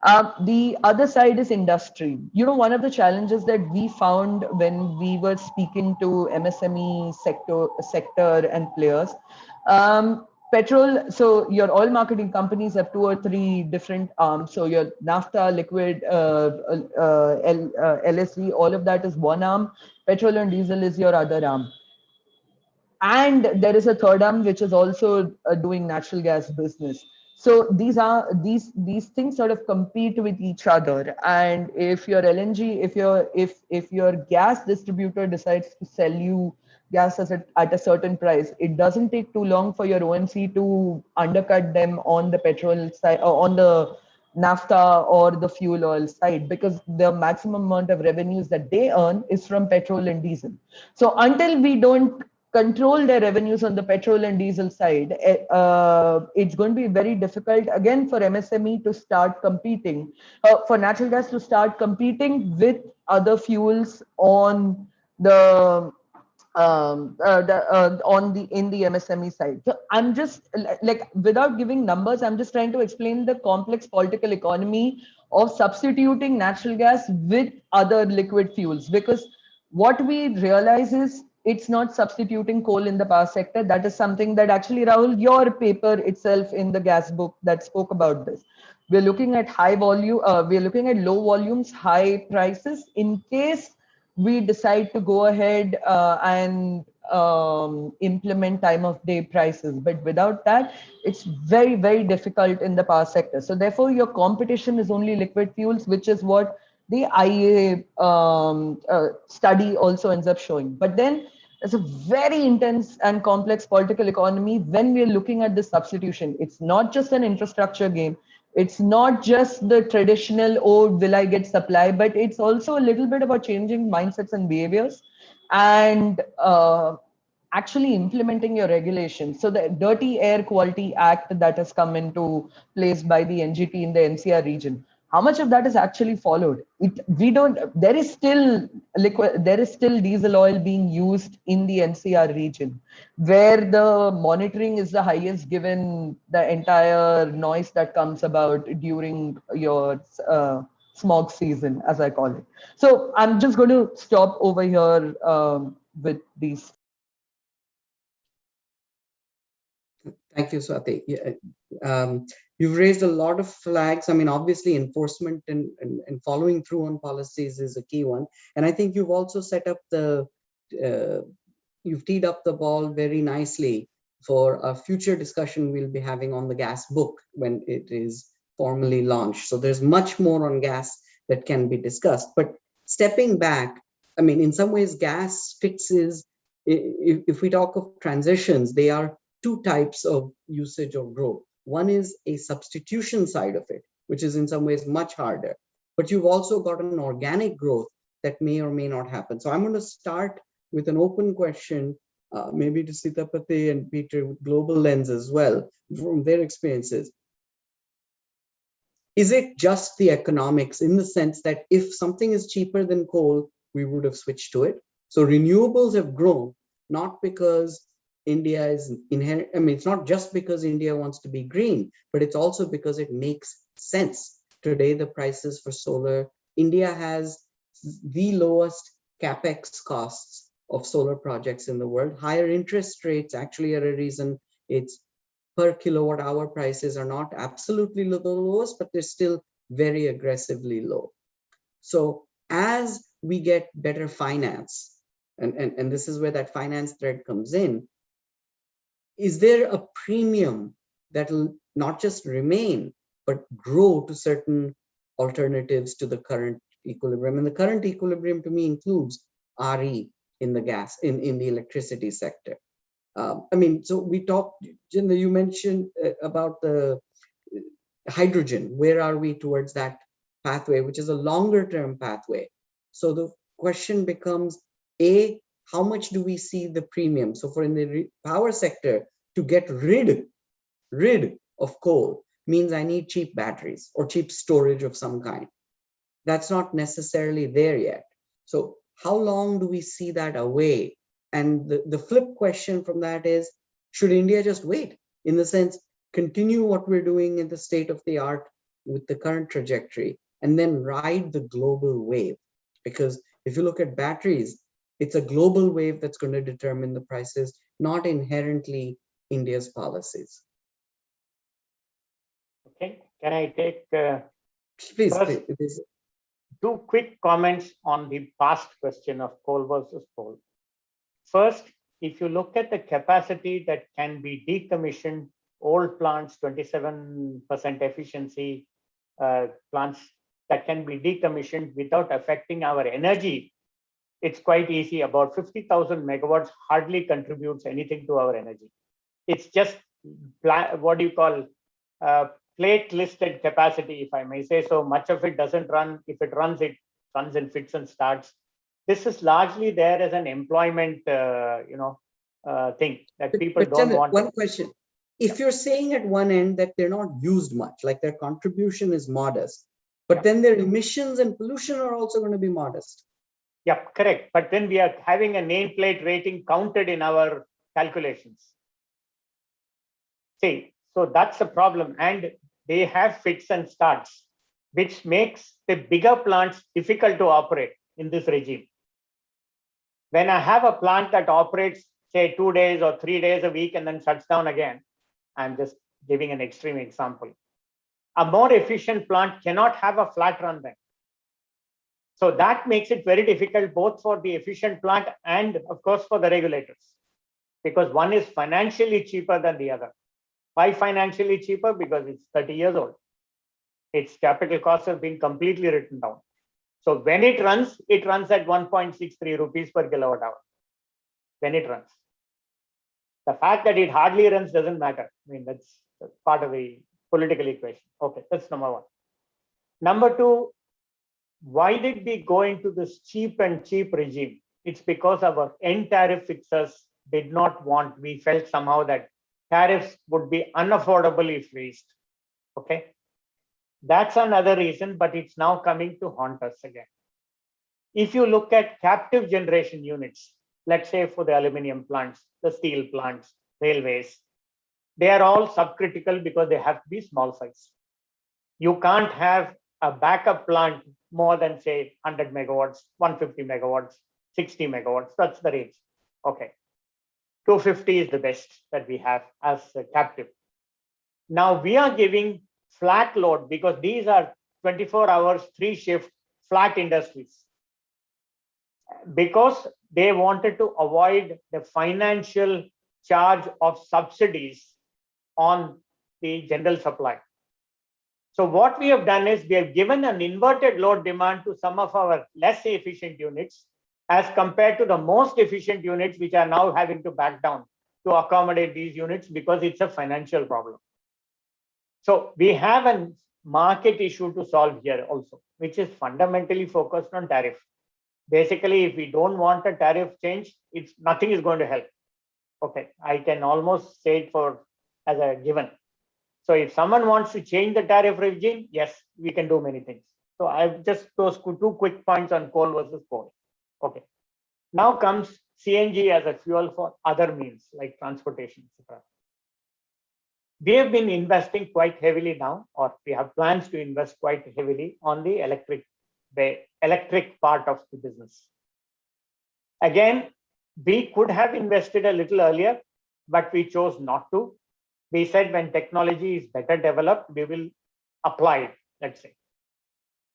The other side is industry. You know, one of the challenges that we found when we were speaking to MSME sector and players, so your oil marketing companies have 2 or 3 different arms. So your naphtha, liquid, LSD, all of that is one arm. Petrol and diesel is your other arm. And there is a third arm which is also doing natural gas business. So these things sort of compete with each other. And if your LNG, if your gas distributor decides to sell you gas at a certain price, it doesn't take too long for your OMC to undercut them on the petrol side, or on the naphtha or the fuel oil side, because the maximum amount of revenues that they earn is from petrol and diesel. So until we don't control their revenues on the petrol and diesel side, it's going to be very difficult again for MSME to start competing, for natural gas to start competing with other fuels on the in the MSME side. So I'm just like, without giving numbers, I'm just trying to explain the complex political economy of substituting natural gas with other liquid fuels, because what we realize is it's not substituting coal in the power sector. That is something that actually, Rahul, your paper itself in the gas book that spoke about this. We're looking at high volume, we're looking at low volumes, high prices in case we decide to go ahead and implement time of day prices. But without that, it's very, very difficult in the power sector. So therefore, your competition is only liquid fuels, which is what the IEA study also ends up showing. But then it's a very intense and complex political economy when we're looking at the substitution. It's not just an infrastructure game. It's not just the traditional, oh, will I get supply, but it's also a little bit about changing mindsets and behaviors and actually implementing your regulations. So the Dirty Air Quality Act that has come into place by the NGT in the NCR region, how much of that is actually followed? There is still diesel oil being used in the NCR region, where the monitoring is the highest given the entire noise that comes about during your smog season, as I call it. So I'm just going to stop over here with these. Thank you, Swati. Yeah, you've raised a lot of flags. I mean, obviously, enforcement and following through on policies is a key one. And I think you've also set up you've teed up the ball very nicely for a future discussion we'll be having on the gas book when it is formally launched. So there's much more on gas that can be discussed. But stepping back, I mean, in some ways, gas fixes, if we talk of transitions, they are two types of usage or growth. One is a substitution side of it, which is in some ways much harder. But you've also got an organic growth that may or may not happen. So I'm going to start with an open question, maybe to Sitapati and Peter, with global lens as well, from their experiences. Is it just the economics in the sense that if something is cheaper than coal, we would have switched to it? So renewables have grown, not because India is inherent. I mean, it's not just because India wants to be green, but it's also because it makes sense. Today, the prices for solar, India has the lowest capex costs of solar projects in the world. Higher interest rates actually are a reason its per kilowatt hour prices are not absolutely the lowest, but they're still very aggressively low. So as we get better finance, and this is where that finance thread comes in, is there a premium that will not just remain, but grow to certain alternatives to the current equilibrium? And the current equilibrium to me includes RE in the gas, in the electricity sector. I mean, so we talked, Jinder, you mentioned about the hydrogen. Where are we towards that pathway, which is a longer term pathway? So the question becomes, A, how much do we see the premium? So for in the power sector, to get rid of coal means I need cheap batteries or cheap storage of some kind. That's not necessarily there yet. So how long do we see that away? And the flip question from that is, should India just wait? In the sense, continue what we're doing in the state of the art with the current trajectory and then ride the global wave? Because if you look at batteries, it's a global wave that's going to determine the prices, not inherently India's policies. Okay, can I take please, first, please. 2 quick comments on the past question of coal versus coal. First, if you look at the capacity that can be decommissioned, old plants, 27% efficiency plants that can be decommissioned without affecting our energy, it's quite easy. About 50,000 megawatts hardly contributes anything to our energy. It's just what do you call plate listed capacity, if I may say so. Much of it doesn't run. If it runs in fits and starts. This is largely there as an employment, thing that people don't want. One question: if you're saying at one end that they're not used much, like their contribution is modest, but then their emissions and pollution are also going to be modest. Yep, correct. But then we are having a nameplate rating counted in our calculations. See, so that's the problem. And they have fits and starts, which makes the bigger plants difficult to operate in this regime. When I have a plant that operates, say, 2 days or 3 days a week and then shuts down again, I'm just giving an extreme example. A more efficient plant cannot have a flat run then. So that makes it very difficult both for the efficient plant and, of course, for the regulators, because one is financially cheaper than the other. Why financially cheaper? Because it's 30 years old. Its capital costs have been completely written down. So when it runs at 1.63 rupees per kilowatt hour. When it runs. The fact that it hardly runs doesn't matter. I mean, that's part of the political equation. Okay, that's number one. Number two, why did we go into this cheap regime? It's because our end tariff fixers did not want, we felt somehow that tariffs would be unaffordable if raised. Okay. That's another reason, but it's now coming to haunt us again. If you look at captive generation units, let's say for the aluminum plants, the steel plants, railways, they are all subcritical because they have to be small size. You can't have a backup plant more than, say, 100 megawatts, 150 megawatts, 60 megawatts. That's the range. Okay. 250 is the best that we have as a captive. Now we are giving flat load because these are 24 hours, 3 shift flat industries. Because they wanted to avoid the financial charge of subsidies on the general supply. So what we have done is we have given an inverted load demand to some of our less efficient units as compared to the most efficient units, which are now having to back down to accommodate these units because it's a financial problem. So we have a market issue to solve here also, which is fundamentally focused on tariff. Basically, if we don't want a tariff change, nothing is going to help. Okay, I can almost say it as a given. So if someone wants to change the tariff regime, yes, we can do many things. So I've just those 2 quick points on coal versus coal. Okay. Now comes CNG as a fuel for other means like transportation, etc. We have been investing quite heavily now, or we have plans to invest quite heavily on the electric part of the business. Again, we could have invested a little earlier, but we chose not to. We said when technology is better developed, we will apply it, let's say.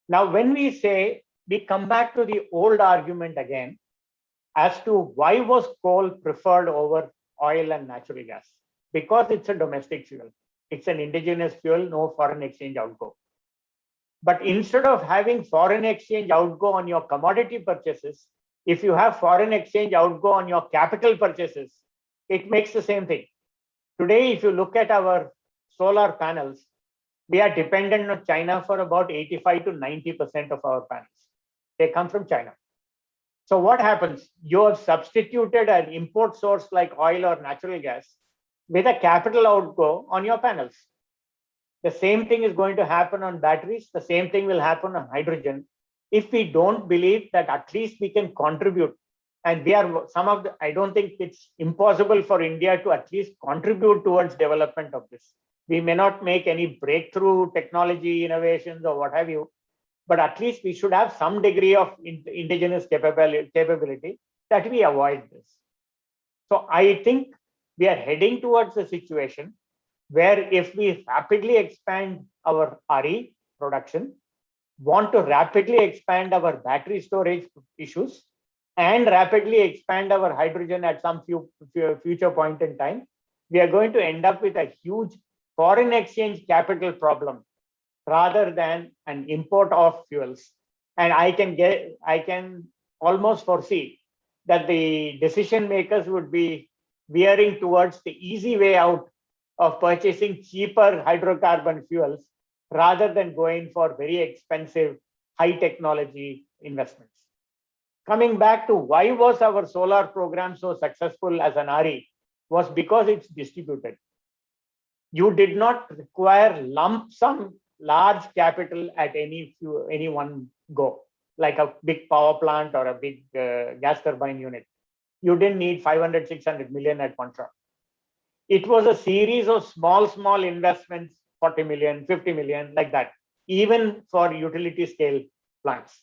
Now, when we say, we come back to the old argument again as to why was coal preferred over oil and natural gas? Because it's a domestic fuel. It's an indigenous fuel, no foreign exchange outgo. But instead of having foreign exchange outgo on your commodity purchases, if you have foreign exchange outgo on your capital purchases, it makes the same thing. Today, if you look at our solar panels, we are dependent on China for about 85 to 90% of our panels. They come from China. So what happens? You have substituted an import source like oil or natural gas with a capital outgo on your panels. The same thing is going to happen on batteries. The same thing will happen on hydrogen. If we don't believe that at least we can contribute, and we are I don't think it's impossible for India to at least contribute towards development of this. We may not make any breakthrough technology innovations or what have you, but at least we should have some degree of indigenous capability that we avoid this. So I think we are heading towards a situation where if we rapidly expand our RE production, want to rapidly expand our battery storage issues, and rapidly expand our hydrogen at some future point in time, we are going to end up with a huge foreign exchange capital problem rather than an import of fuels. And I can almost foresee that the decision makers would be veering towards the easy way out of purchasing cheaper hydrocarbon fuels rather than going for very expensive high technology investments. Coming back to why was our solar program so successful as an RE was because it's distributed. You did not require lump sum large capital at any one go, like a big power plant or a big gas turbine unit. You didn't need 500, 600 million at one shot. It was a series of small investments, 40 million, 50 million, like that, even for utility scale plants.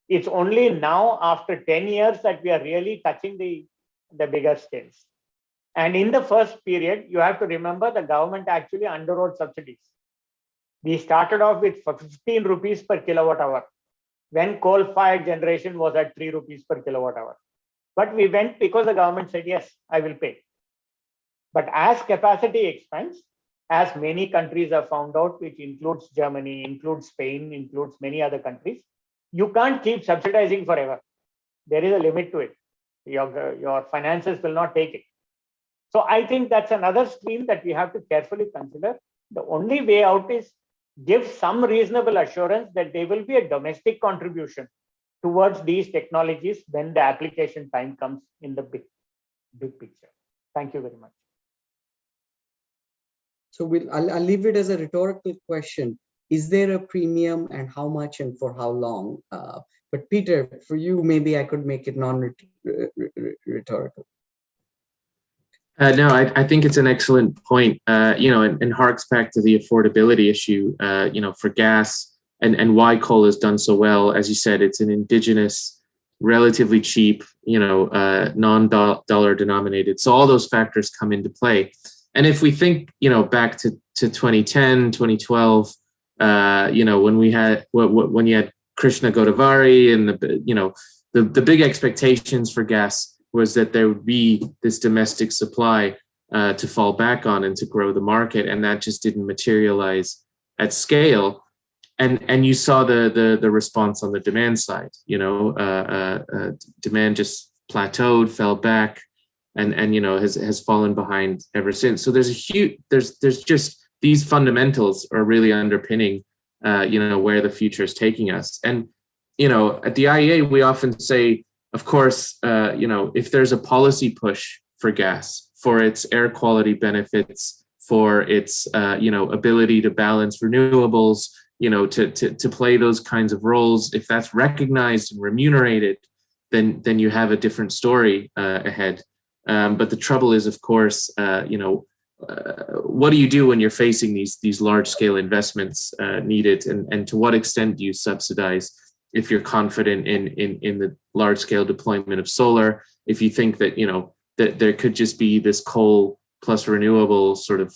It's only now after 10 years that we are really touching the bigger scales. And in the first period, you have to remember the government actually underwrote subsidies. We started off with 15 rupees per kilowatt hour when coal-fired generation was at 3 rupees per kilowatt hour. But we went because the government said, yes, I will pay. But as capacity expands, as many countries have found out, which includes Germany, includes Spain, includes many other countries, you can't keep subsidizing forever. There is a limit to it. Your finances will not take it. So I think that's another stream that we have to carefully consider. The only way out is give some reasonable assurance that there will be a domestic contribution towards these technologies when the application time comes in the big picture. Thank you very much. So I'll leave it as a rhetorical question. Is there a premium, and how much and for how long? But Peter, for you, maybe I could make it non-rhetorical. No, I think it's an excellent point, and harks back to the affordability issue, for gas and why coal has done so well. As you said, it's an indigenous, relatively cheap, non-dollar denominated. So all those factors come into play. And if we think, back to 2010, 2012, when you had Krishna Godavari and the big expectations for gas was that there would be this domestic supply to fall back on and to grow the market, and that just didn't materialize at scale. And you saw the response on the demand side. Demand just plateaued, fell back, and has fallen behind ever since. So there's just these fundamentals are really underpinning where the future is taking us. And at the IEA we often say, of course, if there's a policy push for gas, for its air quality benefits, for its ability to balance renewables, to play those kinds of roles, if that's recognized and remunerated, then you have a different story ahead. But the trouble is, of course, what do you do when you're facing these large scale investments needed, and to what extent do you subsidize? If you're confident in the large scale deployment of solar, if you think that that there could just be this coal plus renewable sort of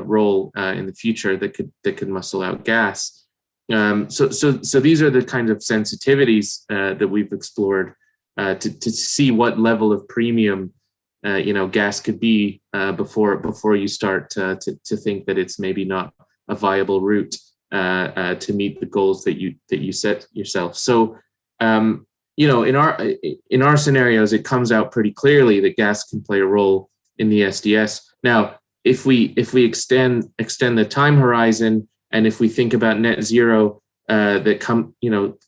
role in the future that could muscle out gas. So these are the kinds of sensitivities that we've explored to see what level of premium gas could be before you start to think that it's maybe not a viable route to meet the goals that you set yourself. So in our scenarios, it comes out pretty clearly that gas can play a role in the SDS. Now, if we extend the time horizon, and if we think about net zero that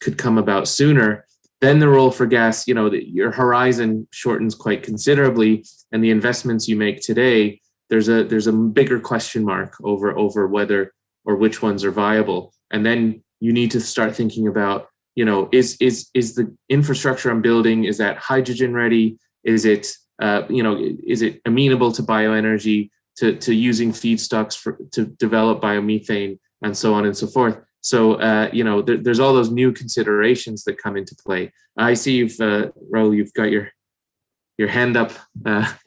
could come about sooner, then the role for gas, your horizon shortens quite considerably, and the investments you make today, there's a bigger question mark over whether or which ones are viable. And then you need to start thinking about, is the infrastructure I'm building, is that hydrogen ready? Is it amenable to bioenergy, to using feedstocks to develop biomethane, and so on and so forth. So, there's all those new considerations that come into play. I see Rahul, you've got your hand up.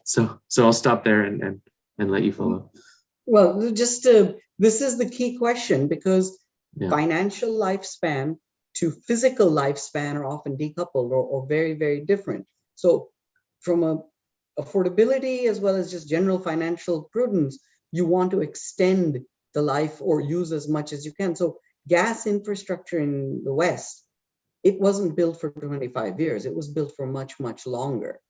So I'll stop there and let you follow. Well, this is the key question, because financial lifespan to physical lifespan are often decoupled or very, very different. So from a affordability as well as just general financial prudence, you want to extend the life or use as much as you can. So gas infrastructure in the West, it wasn't built for 25 years. It was built for much, much longer.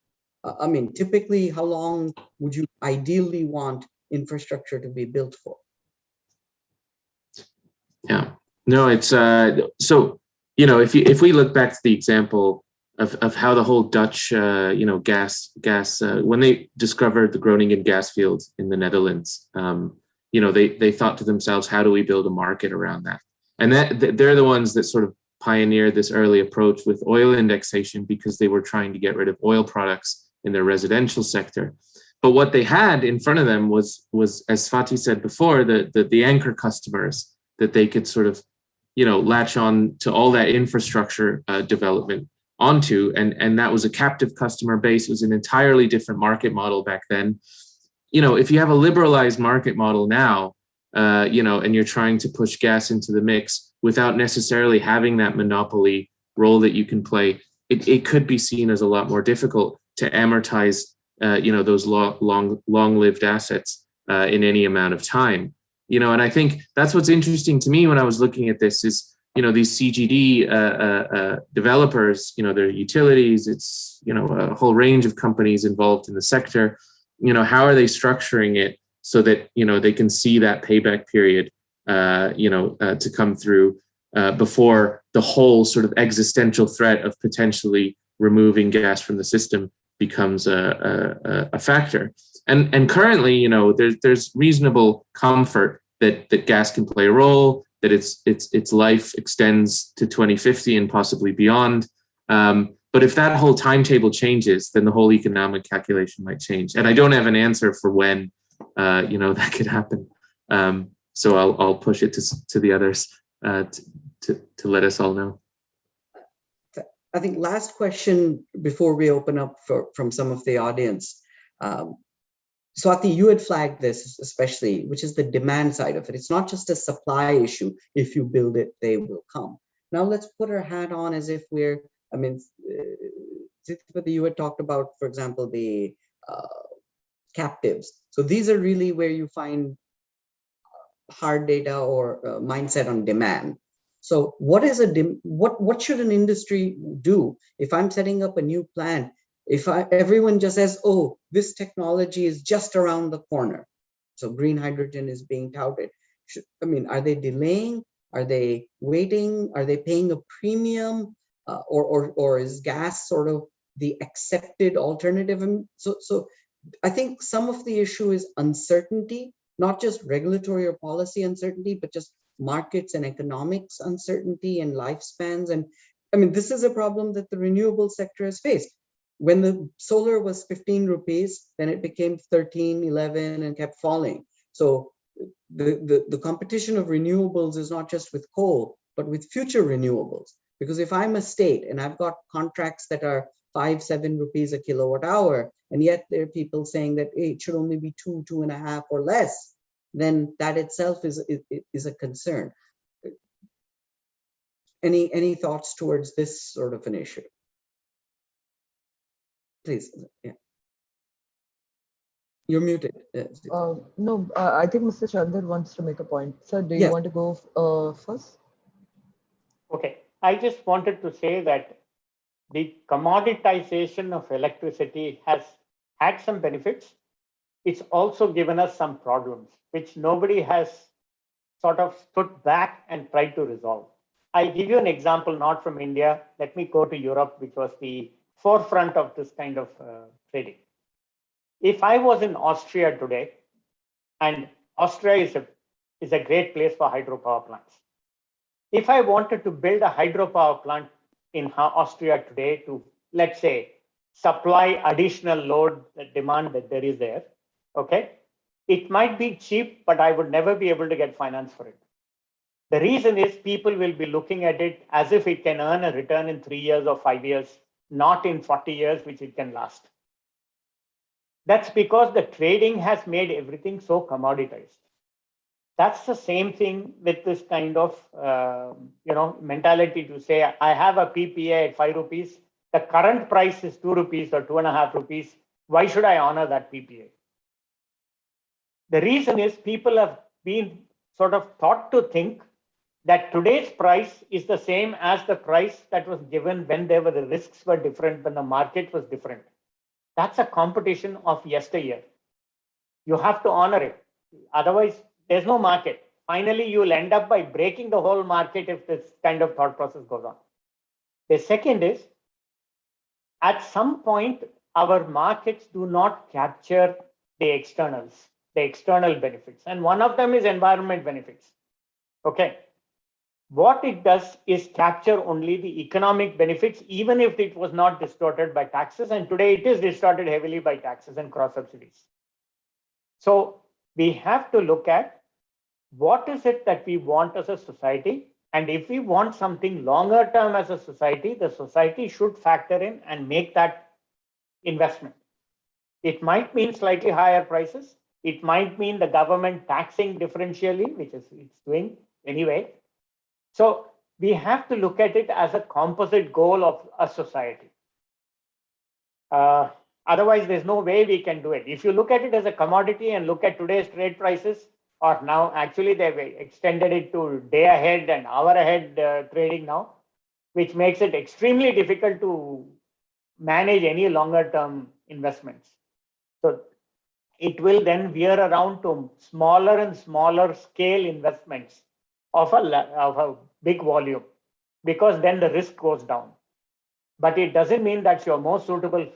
Typically, how long would you ideally want infrastructure to be built for? Yeah, no, it's so if we look back to the example of how the whole Dutch gas when they discovered the Groningen gas field in the Netherlands, they thought to themselves, how do we build a market around that? And they're the ones that sort of pioneered this early approach with oil indexation, because they were trying to get rid of oil products in their residential sector. But what they had in front of them was as Swati said before, the anchor customers that they could sort of latch on to all that infrastructure development onto, and that was a captive customer base. It was an entirely different market model back then. If you have a liberalized market model now, and you're trying to push gas into the mix without necessarily having that monopoly role that you can play, it could be seen as a lot more difficult to amortize, those long-lived assets in any amount of time. And I think that's what's interesting to me when I was looking at this is, these CGD developers, they're utilities, it's, a whole range of companies involved in the sector. How are they structuring it so that, they can see that payback period, to come through before the whole sort of existential threat of potentially removing gas from the system becomes a factor. And currently, there's reasonable comfort that gas can play a role, that its life extends to 2050 and possibly beyond. But if that whole timetable changes, then the whole economic calculation might change. And I don't have an answer for when, that could happen. So I'll push it to the others to let us all know. I think last question before we open up from some of the audience. Swati, you had flagged this especially, which is the demand side of it. It's not just a supply issue. If you build it, they will come. Now let's put our hat on as if we're, you had talked about, for example, the captives. So these are really where you find hard data or mindset on demand. So what should an industry do if I'm setting up a new plant? If everyone just says, oh, this technology is just around the corner, so green hydrogen is being touted. Are they delaying? Are they waiting? Are they paying a premium? Or is gas sort of the accepted alternative? So I think some of the issue is uncertainty, not just regulatory or policy uncertainty, but just markets and economics uncertainty and lifespans. And this is a problem that the renewable sector has faced. When the solar was 15 rupees, then it became 13, 11, and kept falling. So the competition of renewables is not just with coal, but with future renewables. Because if I'm a state and I've got contracts that are 5, 7 rupees a kilowatt hour, and yet there are people saying that it should only be 2, 2.5 or less, then that itself is a concern. Any thoughts towards this sort of an issue? Please, yeah. You're muted. No, I think Mr. Chandar wants to make a point. Sir, do you want to go first? Okay, I just wanted to say that the commoditization of electricity has had some benefits. It's also given us some problems, which nobody has sort of stood back and tried to resolve. I'll give you an example, not from India. Let me go to Europe, which was the forefront of this kind of trading. If I was in Austria today, and Austria is a great place for hydropower plants. If I wanted to build a hydropower plant in Austria today to, let's say, supply additional load, the demand that there is there, okay, it might be cheap, but I would never be able to get finance for it. The reason is people will be looking at it as if it can earn a return in 3 years or 5 years, not in 40 years, which it can last. That's because the trading has made everything so commoditized. That's the same thing with this kind of mentality to say, I have a PPA at 5 rupees. The current price is 2 rupees or 2.5 rupees. Why should I honor that PPA? The reason is people have been sort of taught to think that today's price is the same as the price that was given when the risks were different, when the market was different. That's a competition of yesteryear. You have to honor it. Otherwise, there's no market. Finally, you will end up by breaking the whole market if this kind of thought process goes on. The second is, at some point, our markets do not capture the externals, the external benefits. And one of them is environment benefits. Okay. What it does is capture only the economic benefits, even if it was not distorted by taxes. And today it is distorted heavily by taxes and cross subsidies. So we have to look at what is it that we want as a society And if we want something longer term as a society, the society should factor in and make that investment. It might mean slightly higher prices. It might mean the government taxing differentially, which is it's doing anyway. So we have to look at it as a composite goal of a society. Otherwise, there's no way we can do it. If you look at it as a commodity and look at today's trade prices, or now actually they've extended it to day ahead and hour ahead trading now, which makes it extremely difficult to manage any longer term investments. So it will then veer around to smaller and smaller scale investments of a big volume, because then the risk goes down. But it doesn't mean that's your most suitable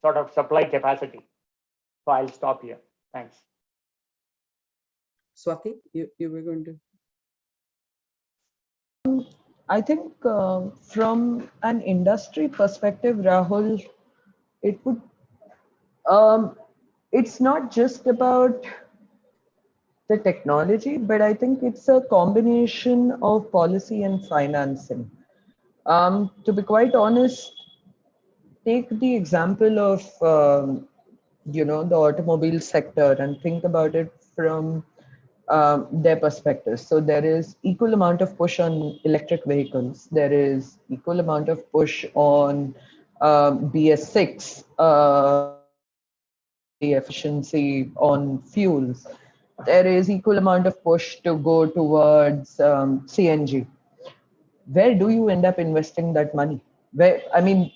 sort of supply capacity. So I'll stop here. Thanks. Swati, you were going to. I think from an industry perspective, Rahul, it would, it's not just about the technology, but I think it's a combination of policy and financing. To be quite honest, take the example of the automobile sector and think about it from their perspective. So there is equal amount of push on electric vehicles. There is equal amount of push on BS6, the efficiency on fuels. There is equal amount of push to go towards CNG. Where do you end up investing that money? Where, I mean,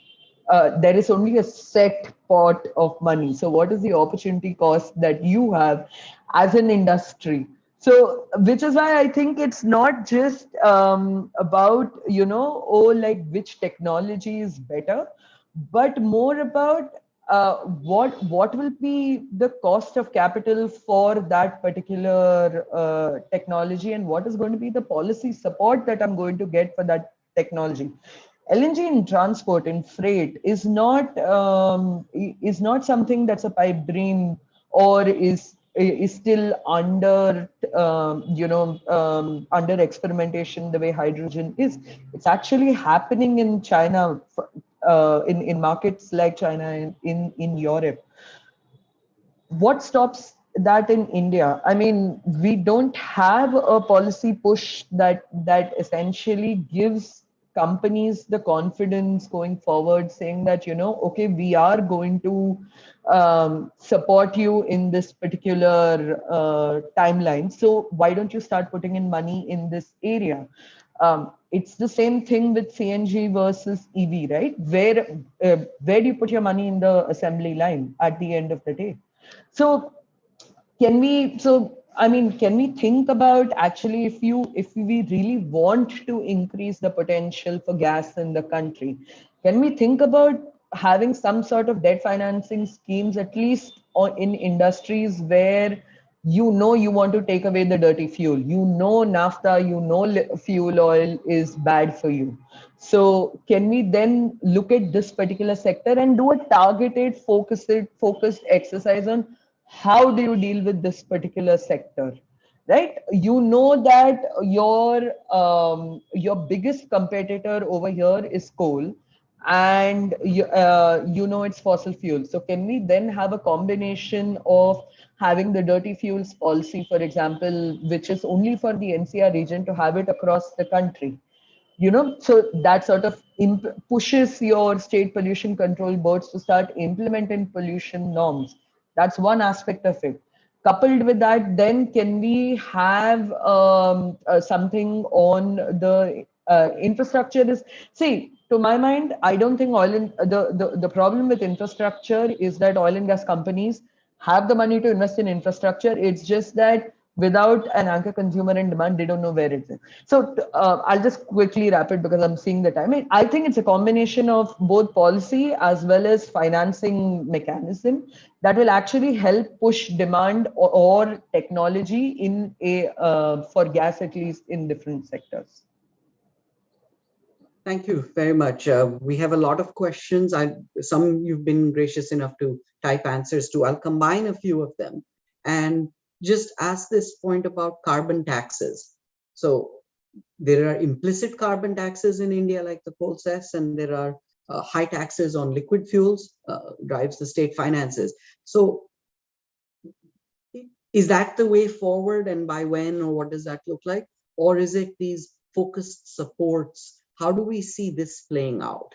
there is only a set pot of money. So what is the opportunity cost that you have as an industry? So, which is why I think it's not just about, like which technology is better, but more about what will be the cost of capital for that particular technology, and what is going to be the policy support that I'm going to get for that technology. LNG in transport, in freight, is not something that's a pipe dream or is still under under experimentation the way hydrogen is. It's actually happening in China, in markets like China, in Europe. What stops that in India? I mean, we don't have a policy push that essentially gives companies the confidence going forward, saying that, okay, we are going to support you in this particular timeline. So why don't you start putting in money in this area? It's the same thing with CNG versus EV, right? Where do you put your money in the assembly line at the end of the day? So can we think about, actually, if we really want to increase the potential for gas in the country, can we think about having some sort of debt financing schemes, at least in industries where you want to take away the dirty fuel, naphtha, fuel oil is bad for you. So can we then look at this particular sector and do a targeted, focused exercise on how do you deal with this particular sector, right? That your biggest competitor over here is coal, and it's fossil fuel. So can we then have a combination of having the dirty fuels policy, for example, which is only for the NCR region, to have it across the country? So that sort of pushes your state pollution control boards to start implementing pollution norms. That's one aspect of it. Coupled with that, then can we have something on the infrastructure? To my mind, I don't think the problem with infrastructure is that oil and gas companies have the money to invest in infrastructure. It's just that without an anchor consumer and demand, they don't know where it's in. So I'll just quickly wrap it because I'm seeing the time. I think it's a combination of both policy as well as financing mechanism that will actually help push demand or technology in for gas, at least in different sectors. Thank you very much. We have a lot of questions. Some you've been gracious enough to type answers to. I'll combine a few of them and just ask this point about carbon taxes. So there are implicit carbon taxes in India, like the coal cess, and there are high taxes on liquid fuels, drives the state finances. So is that the way forward, and by when, or what does that look like? Or is it these focused supports? How do we see this playing out?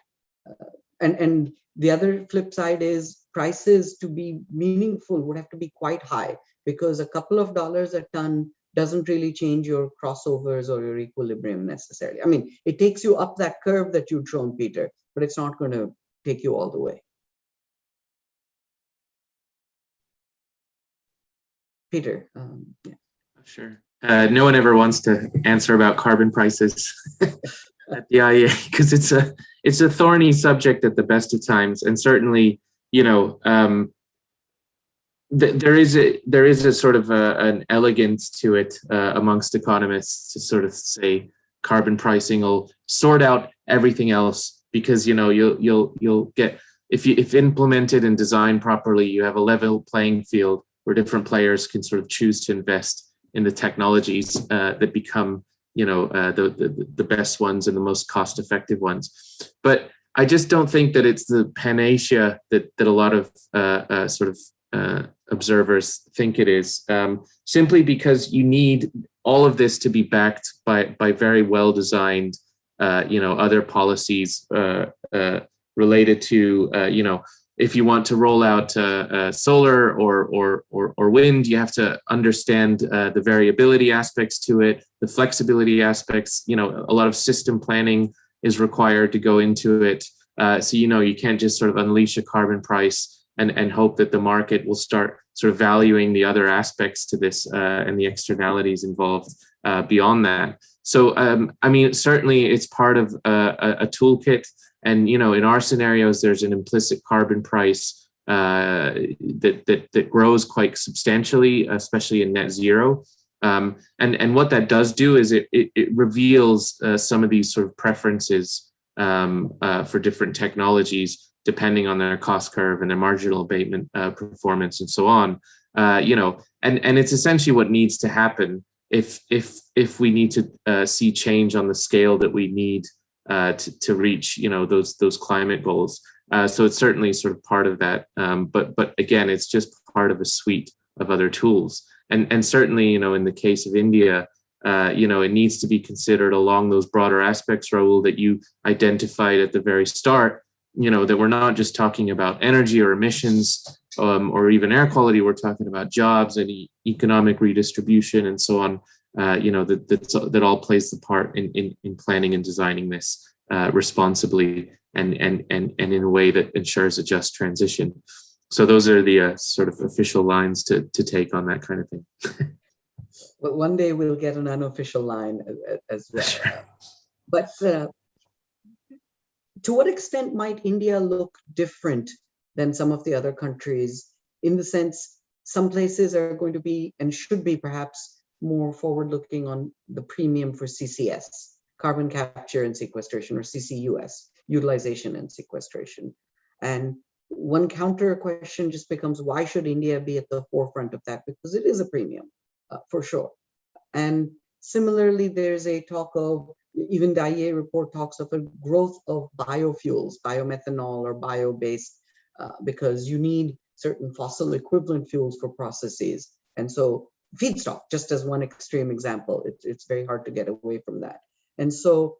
And the other flip side is prices to be meaningful would have to be quite high, because a couple of dollars a ton doesn't really change your crossovers or your equilibrium necessarily. I mean, it takes you up that curve that you've shown, Peter, but it's not going to take you all the way. Peter. Yeah. Sure. No one ever wants to answer about carbon prices at the IEA, because it's a thorny subject at the best of times, and certainly, you know, there is a sort of an elegance to it amongst economists to sort of say carbon pricing will sort out everything else, because you know you'll get, if implemented and designed properly, you have a level playing field where different players can sort of choose to invest in the technologies that become, you know, the best ones and the most cost-effective ones. But I just don't think that it's the panacea that a lot of sort of observers think it is, simply because you need all of this to be backed by very well-designed, you know, other policies related to, you know, if you want to roll out solar or wind, you have to understand the variability aspects to it, the flexibility aspects. You know, a lot of system planning is required to go into it. So, you know, you can't just sort of unleash a carbon price and hope that the market will start sort of valuing the other aspects to this and the externalities involved beyond that. So, I mean, certainly it's part of a toolkit. And, you know, in our scenarios, there's an implicit carbon price that grows quite substantially, especially in net zero. And what that does do is it reveals some of these sort of preferences for different technologies, depending on their cost curve and their marginal abatement performance and so on. You know, and it's essentially what needs to happen if we need to see change on the scale that we need to reach, you know, those climate goals. So it's certainly sort of part of that. But again, it's just part of a suite of other tools. And certainly, you know, in the case of India, you know, it needs to be considered along those broader aspects, Raul, that you identified at the very start, you know, that we're not just talking about energy or emissions or even air quality. We're talking about jobs and economic redistribution and so on. You know, that all plays the part in planning and designing this responsibly and in a way that ensures a just transition. So those are the sort of official lines to take on that kind of thing. But one day we'll get an unofficial line as well. Sure. But to what extent might India look different than some of the other countries, in the sense some places are going to be and should be perhaps more forward-looking on the premium for CCS, carbon capture and sequestration, or CCUS, utilization and sequestration. And one counter question just becomes, why should India be at the forefront of that? Because it is a premium, for sure. And similarly, there's a talk of, even the IEA report talks of a growth of biofuels, biomethanol or bio-based, because you need certain fossil equivalent fuels for processes. And so feedstock, just as one extreme example, it's very hard to get away from that. And so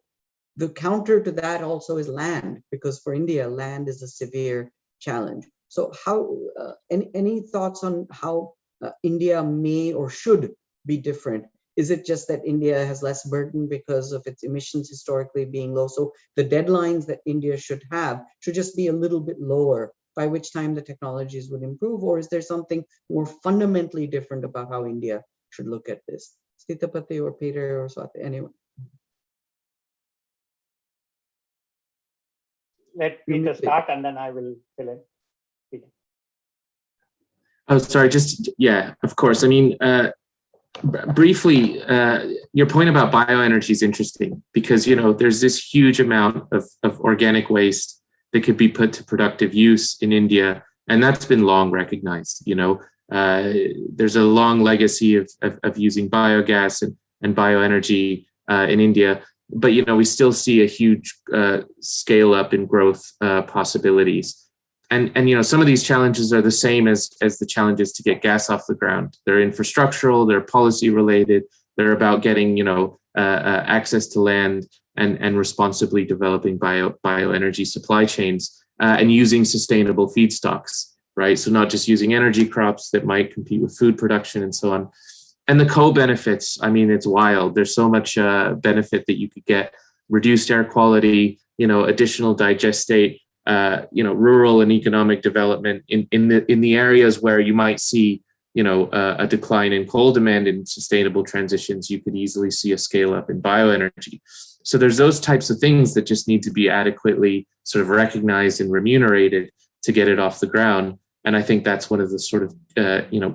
the counter to that also is land, because for India, land is a severe challenge. So how, any thoughts on how India may or should be different? Is it just that India has less burden because of its emissions historically being low? So the deadlines that India should have should just be a little bit lower, by which time the technologies would improve? Or is there something more fundamentally different about how India should look at this? Sitapati or Peter or Swati, anyone? Let Peter start and then I will fill in. Peter. Oh, sorry, just, yeah, of course. I mean, briefly, your point about bioenergy is interesting because, you know, there's this huge amount of organic waste that could be put to productive use in India, and that's been long recognized. You know, there's a long legacy of using biogas and bioenergy in India. But, we still see a huge scale up in growth possibilities. And some of these challenges are the same as the challenges to get gas off the ground. They're infrastructural, they're policy related, they're about getting, access to land and responsibly developing bioenergy supply chains and using sustainable feedstocks, right? So not just using energy crops that might compete with food production and so on. And the co-benefits, it's wild. There's so much benefit that you could get: reduced air quality, additional digestate, rural and economic development in the areas where you might see, a decline in coal demand in sustainable transitions. You could easily see a scale up in bioenergy. So there's those types of things that just need to be adequately sort of recognized and remunerated to get it off the ground. And I think that's one of the sort of,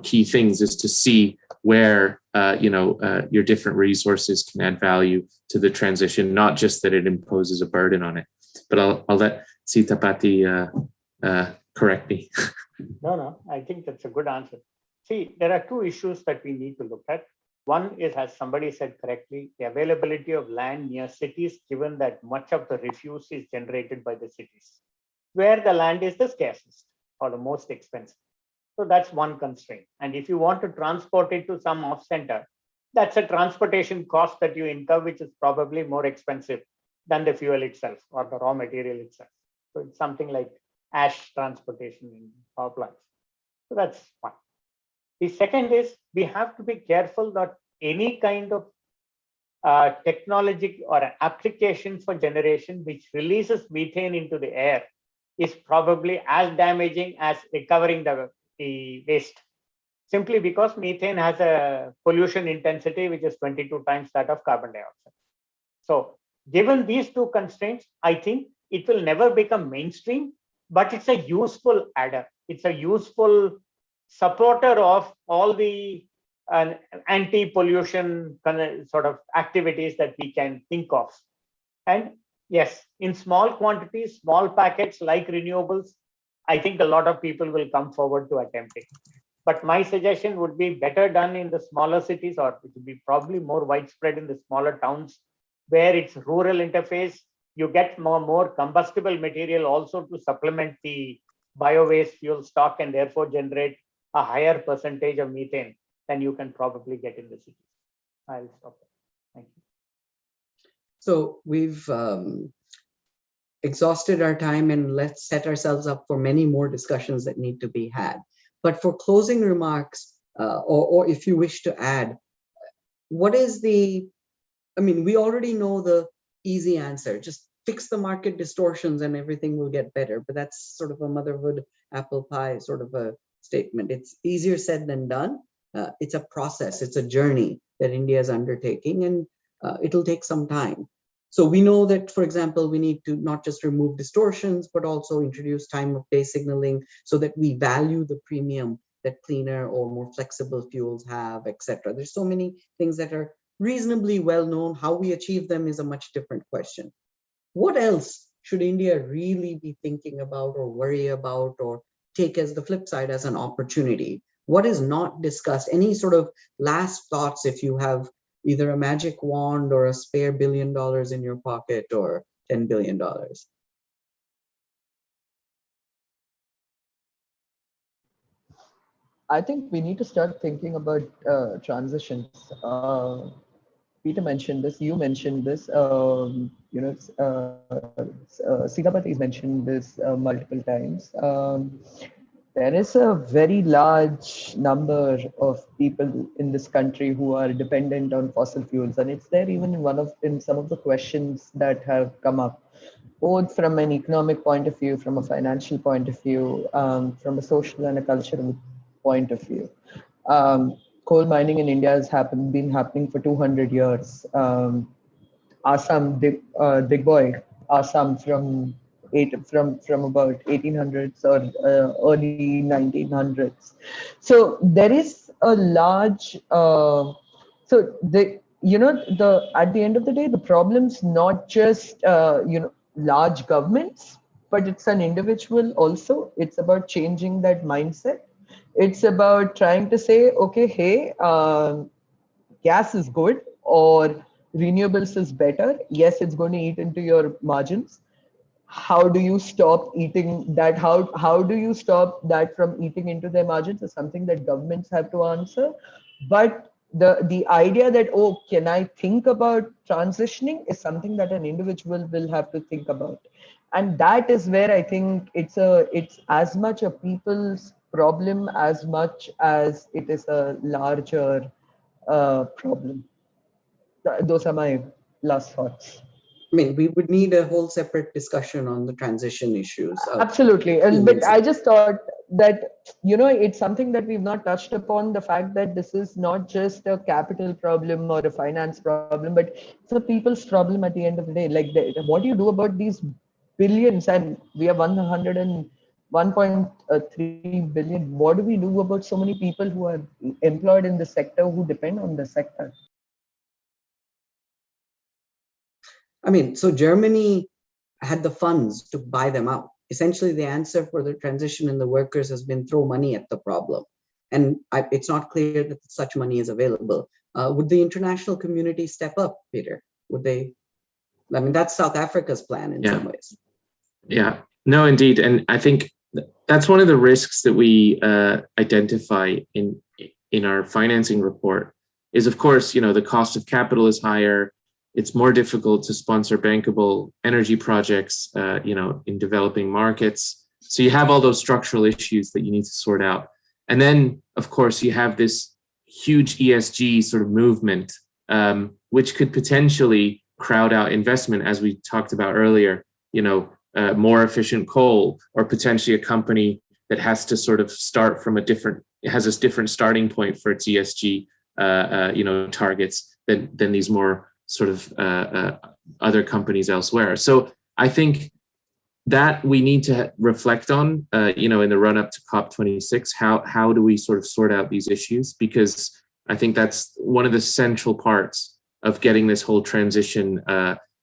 key things, is to see where, your different resources can add value to the transition, not just that it imposes a burden on it. But I'll let Sitapati correct me. No, I think that's a good answer. See, there are two issues that we need to look at. One is, as somebody said correctly, the availability of land near cities, given that much of the refuse is generated by the cities, where the land is the scarcest or the most expensive. So that's one constraint. And if you want to transport it to some off center, that's a transportation cost that you incur, which is probably more expensive than the fuel itself or the raw material itself. So it's something like ash transportation in power plants. So that's one. The second is, we have to be careful that any kind of technology or application for generation which releases methane into the air is probably as damaging as recovering the waste, simply because methane has a pollution intensity which is 22 times that of carbon dioxide. So given these two constraints, I think it will never become mainstream, but it's a useful adder. It's a useful supporter of all the anti-pollution sort of activities that we can think of. And yes, in small quantities, small packets like renewables, I think a lot of people will come forward to attempt it. But my suggestion would be better done in the smaller cities, or it would be probably more widespread in the smaller towns where it's rural interface. You get more combustible material also to supplement the bio-waste fuel stock, and therefore generate a higher percentage of methane than you can probably get in the cities. I'll stop there. Thank you. So we've exhausted our time, and let's set ourselves up for many more discussions that need to be had. But for closing remarks, or if you wish to add, what is we already know the easy answer: just fix the market distortions and everything will get better. But that's sort of a motherhood apple pie sort of a statement. It's easier said than done. It's a process, it's a journey that India is undertaking, and it'll take some time. So we know that, for example, we need to not just remove distortions, but also introduce time of day signaling so that we value the premium that cleaner or more flexible fuels have, etc. There's so many things that are reasonably well known. How we achieve them is a much different question. What else should India really be thinking about or worry about, or take as the flip side as an opportunity? What is not discussed? Any sort of last thoughts, if you have either a magic wand or a spare $1 billion in your pocket or $10 billion? I think we need to start thinking about transitions. Peter mentioned this, you mentioned this, Sitapati has mentioned this multiple times. There is a very large number of people in this country who are dependent on fossil fuels, and it's there even in some of the questions that have come up, both from an economic point of view, from a financial point of view, from a social and a cultural point of view. Coal mining in India has been happening for 200 years. Assam, Digboy, Assam from about 1800s or early 1900s. So there is a large. At the end of the day, the problem's not just large governments, but it's an individual also. It's about changing that mindset. It's about trying to say, okay, hey, gas is good, or renewables is better. Yes, it's going to eat into your margins. How do you stop eating that? How do you stop that from eating into their margins is something that governments have to answer. But the idea that, oh, can I think about transitioning is something that an individual will have to think about. And that is where I think it's as much a people's problem as much as it is a larger problem. Those are my last thoughts. I mean, we would need a whole separate discussion on the transition issues. Absolutely. But I just thought that, it's something that we've not touched upon, the fact that this is not just a capital problem or a finance problem, but it's a people's problem at the end of the day. Like, what do you do about these billions? And we have 101.3 billion. What do we do about so many people who are employed in the sector, who depend on the sector? I mean, so Germany had the funds to buy them out. Essentially, the answer for the transition in the workers has been throw money at the problem. And it's not clear that such money is available. Would the international community step up, Peter? Would they? I mean, that's South Africa's plan in some ways. Yeah, no, indeed. And I think that's one of the risks that we identify in our financing report is, of course, the cost of capital is higher. It's more difficult to sponsor bankable energy projects, in developing markets. So you have all those structural issues that you need to sort out. And then, of course, you have this huge ESG sort of movement, which could potentially crowd out investment, as we talked about earlier, more efficient coal, or potentially a company that has to sort of start from has a different starting point for its ESG, targets than these more sort of other companies elsewhere. So I think that we need to reflect on, in the run up to COP26, how do we sort of sort out these issues? Because I think that's one of the central parts of getting this whole transition,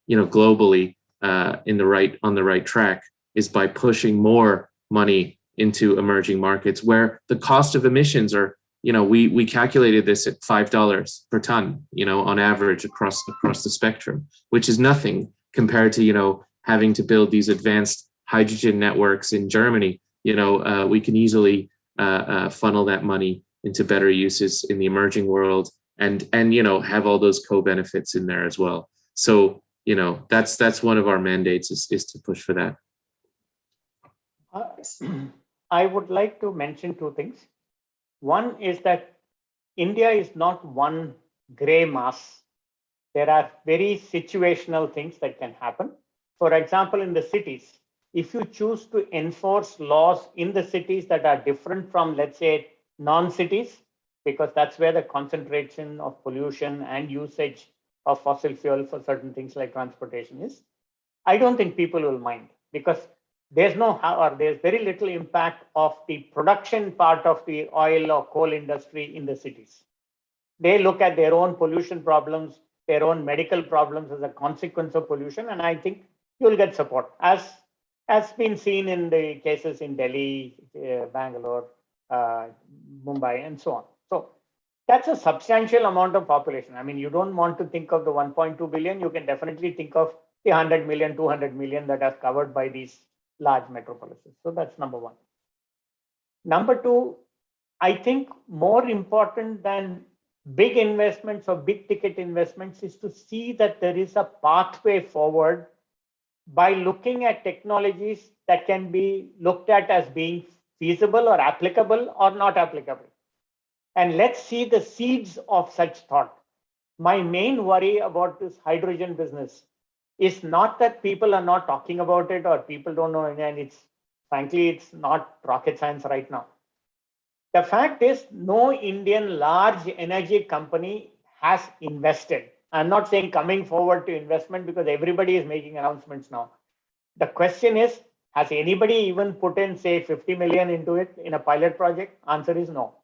globally on the right track, is by pushing more money into emerging markets where the cost of emissions are, we calculated this at $5 per ton, on average across the spectrum, which is nothing compared to, having to build these advanced hydrogen networks in Germany. We can easily funnel that money into better uses in the emerging world and have all those co-benefits in there as well. So, that's one of our mandates is to push for that. I would like to mention two things. One is that India is not one gray mass. There are very situational things that can happen. For example, in the cities, if you choose to enforce laws in the cities that are different from, let's say, non-cities, because that's where the concentration of pollution and usage of fossil fuel for certain things like transportation is, I don't think people will mind, because there's very little impact of the production part of the oil or coal industry in the cities. They look at their own pollution problems, their own medical problems as a consequence of pollution, and I think you'll get support, as been seen in the cases in Delhi, Bangalore, Mumbai, and so on. So that's a substantial amount of population. I mean, you don't want to think of the 1.2 billion. You can definitely think of the 100 million, 200 million that are covered by these large metropolises. So that's number one. Number two, I think more important than big investments or big ticket investments is to see that there is a pathway forward by looking at technologies that can be looked at as being feasible or applicable or not applicable. And let's see the seeds of such thought. My main worry about this hydrogen business is not that people are not talking about it or people don't know, and frankly, it's not rocket science right now. The fact is, no Indian large energy company has invested. I'm not saying coming forward to investment, because everybody is making announcements now. The question is, has anybody even put in, say, 50 million into it in a pilot project? Answer is no.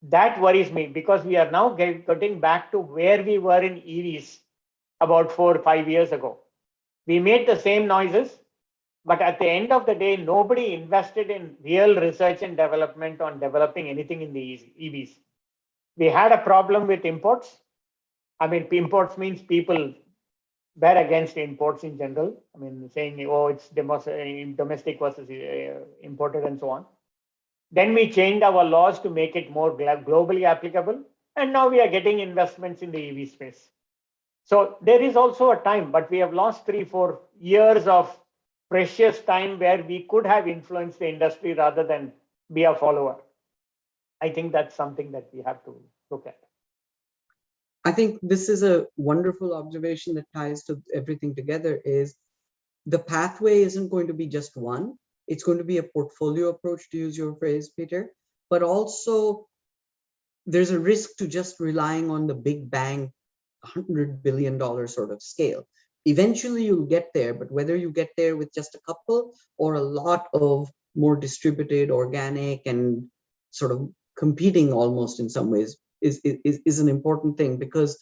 That worries me, because we are now getting back to where we were in EVs about 4 or 5 years ago. We made the same noises, but at the end of the day, nobody invested in real research and development on developing anything in the EVs. We had a problem with imports. I mean, imports means people were against imports in general. I mean, saying, oh, it's domestic versus imported and so on. Then we changed our laws to make it more globally applicable. And now we are getting investments in the EV space. So there is also a time, but we have lost 3-4 years of precious time where we could have influenced the industry rather than be a follower. I think that's something that we have to look at. I think this is a wonderful observation that ties to everything together. Is the pathway isn't going to be just one. It's going to be a portfolio approach, to use your phrase, Peter, but also there's a risk to just relying on the big bang, $100 billion sort of scale. Eventually you'll get there, but whether you get there with just a couple or a lot of more distributed, organic, and sort of competing almost in some ways is an important thing, because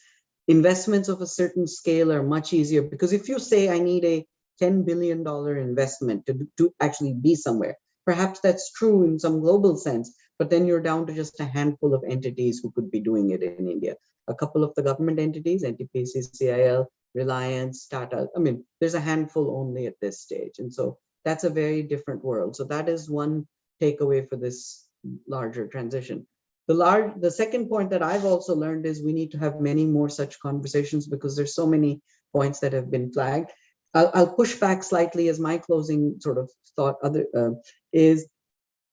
investments of a certain scale are much easier. Because if you say I need a $10 billion investment to actually be somewhere, perhaps that's true in some global sense, but then you're down to just a handful of entities who could be doing it in India. A couple of the government entities, NTPC, CIL, Reliance, Tata. I mean, there's a handful only at this stage. And so that's a very different world. So that is one takeaway for this larger transition. The second point that I've also learned is we need to have many more such conversations, because there's so many points that have been flagged. I'll push back slightly as my closing sort of thought is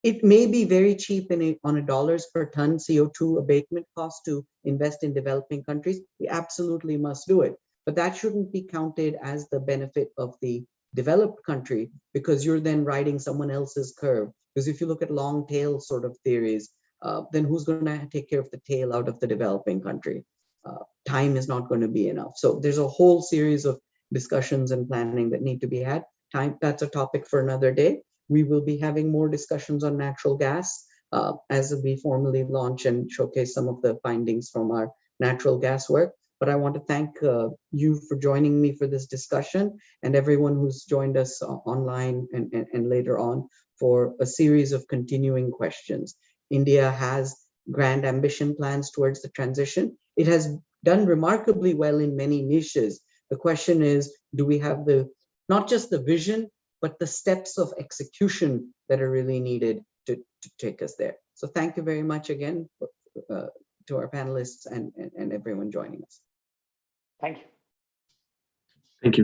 it may be very cheap on a dollars per ton CO2 abatement cost to invest in developing countries. We absolutely must do it, but that shouldn't be counted as the benefit of the developed country, because you're then riding someone else's curve. Because if you look at long tail sort of theories, then who's going to take care of the tail out of the developing country? Time is not going to be enough. So there's a whole series of discussions and planning that need to be had. Time, that's a topic for another day. We will be having more discussions on natural gas as we formally launch and showcase some of the findings from our natural gas work. But I want to thank you for joining me for this discussion, and everyone who's joined us online and later on for a series of continuing questions. India has grand ambition plans towards the transition. It has done remarkably well in many niches. The question is, do we have not just the vision, but the steps of execution that are really needed to take us there? So thank you very much again to our panelists and everyone joining us. Thank you. Thank you very much.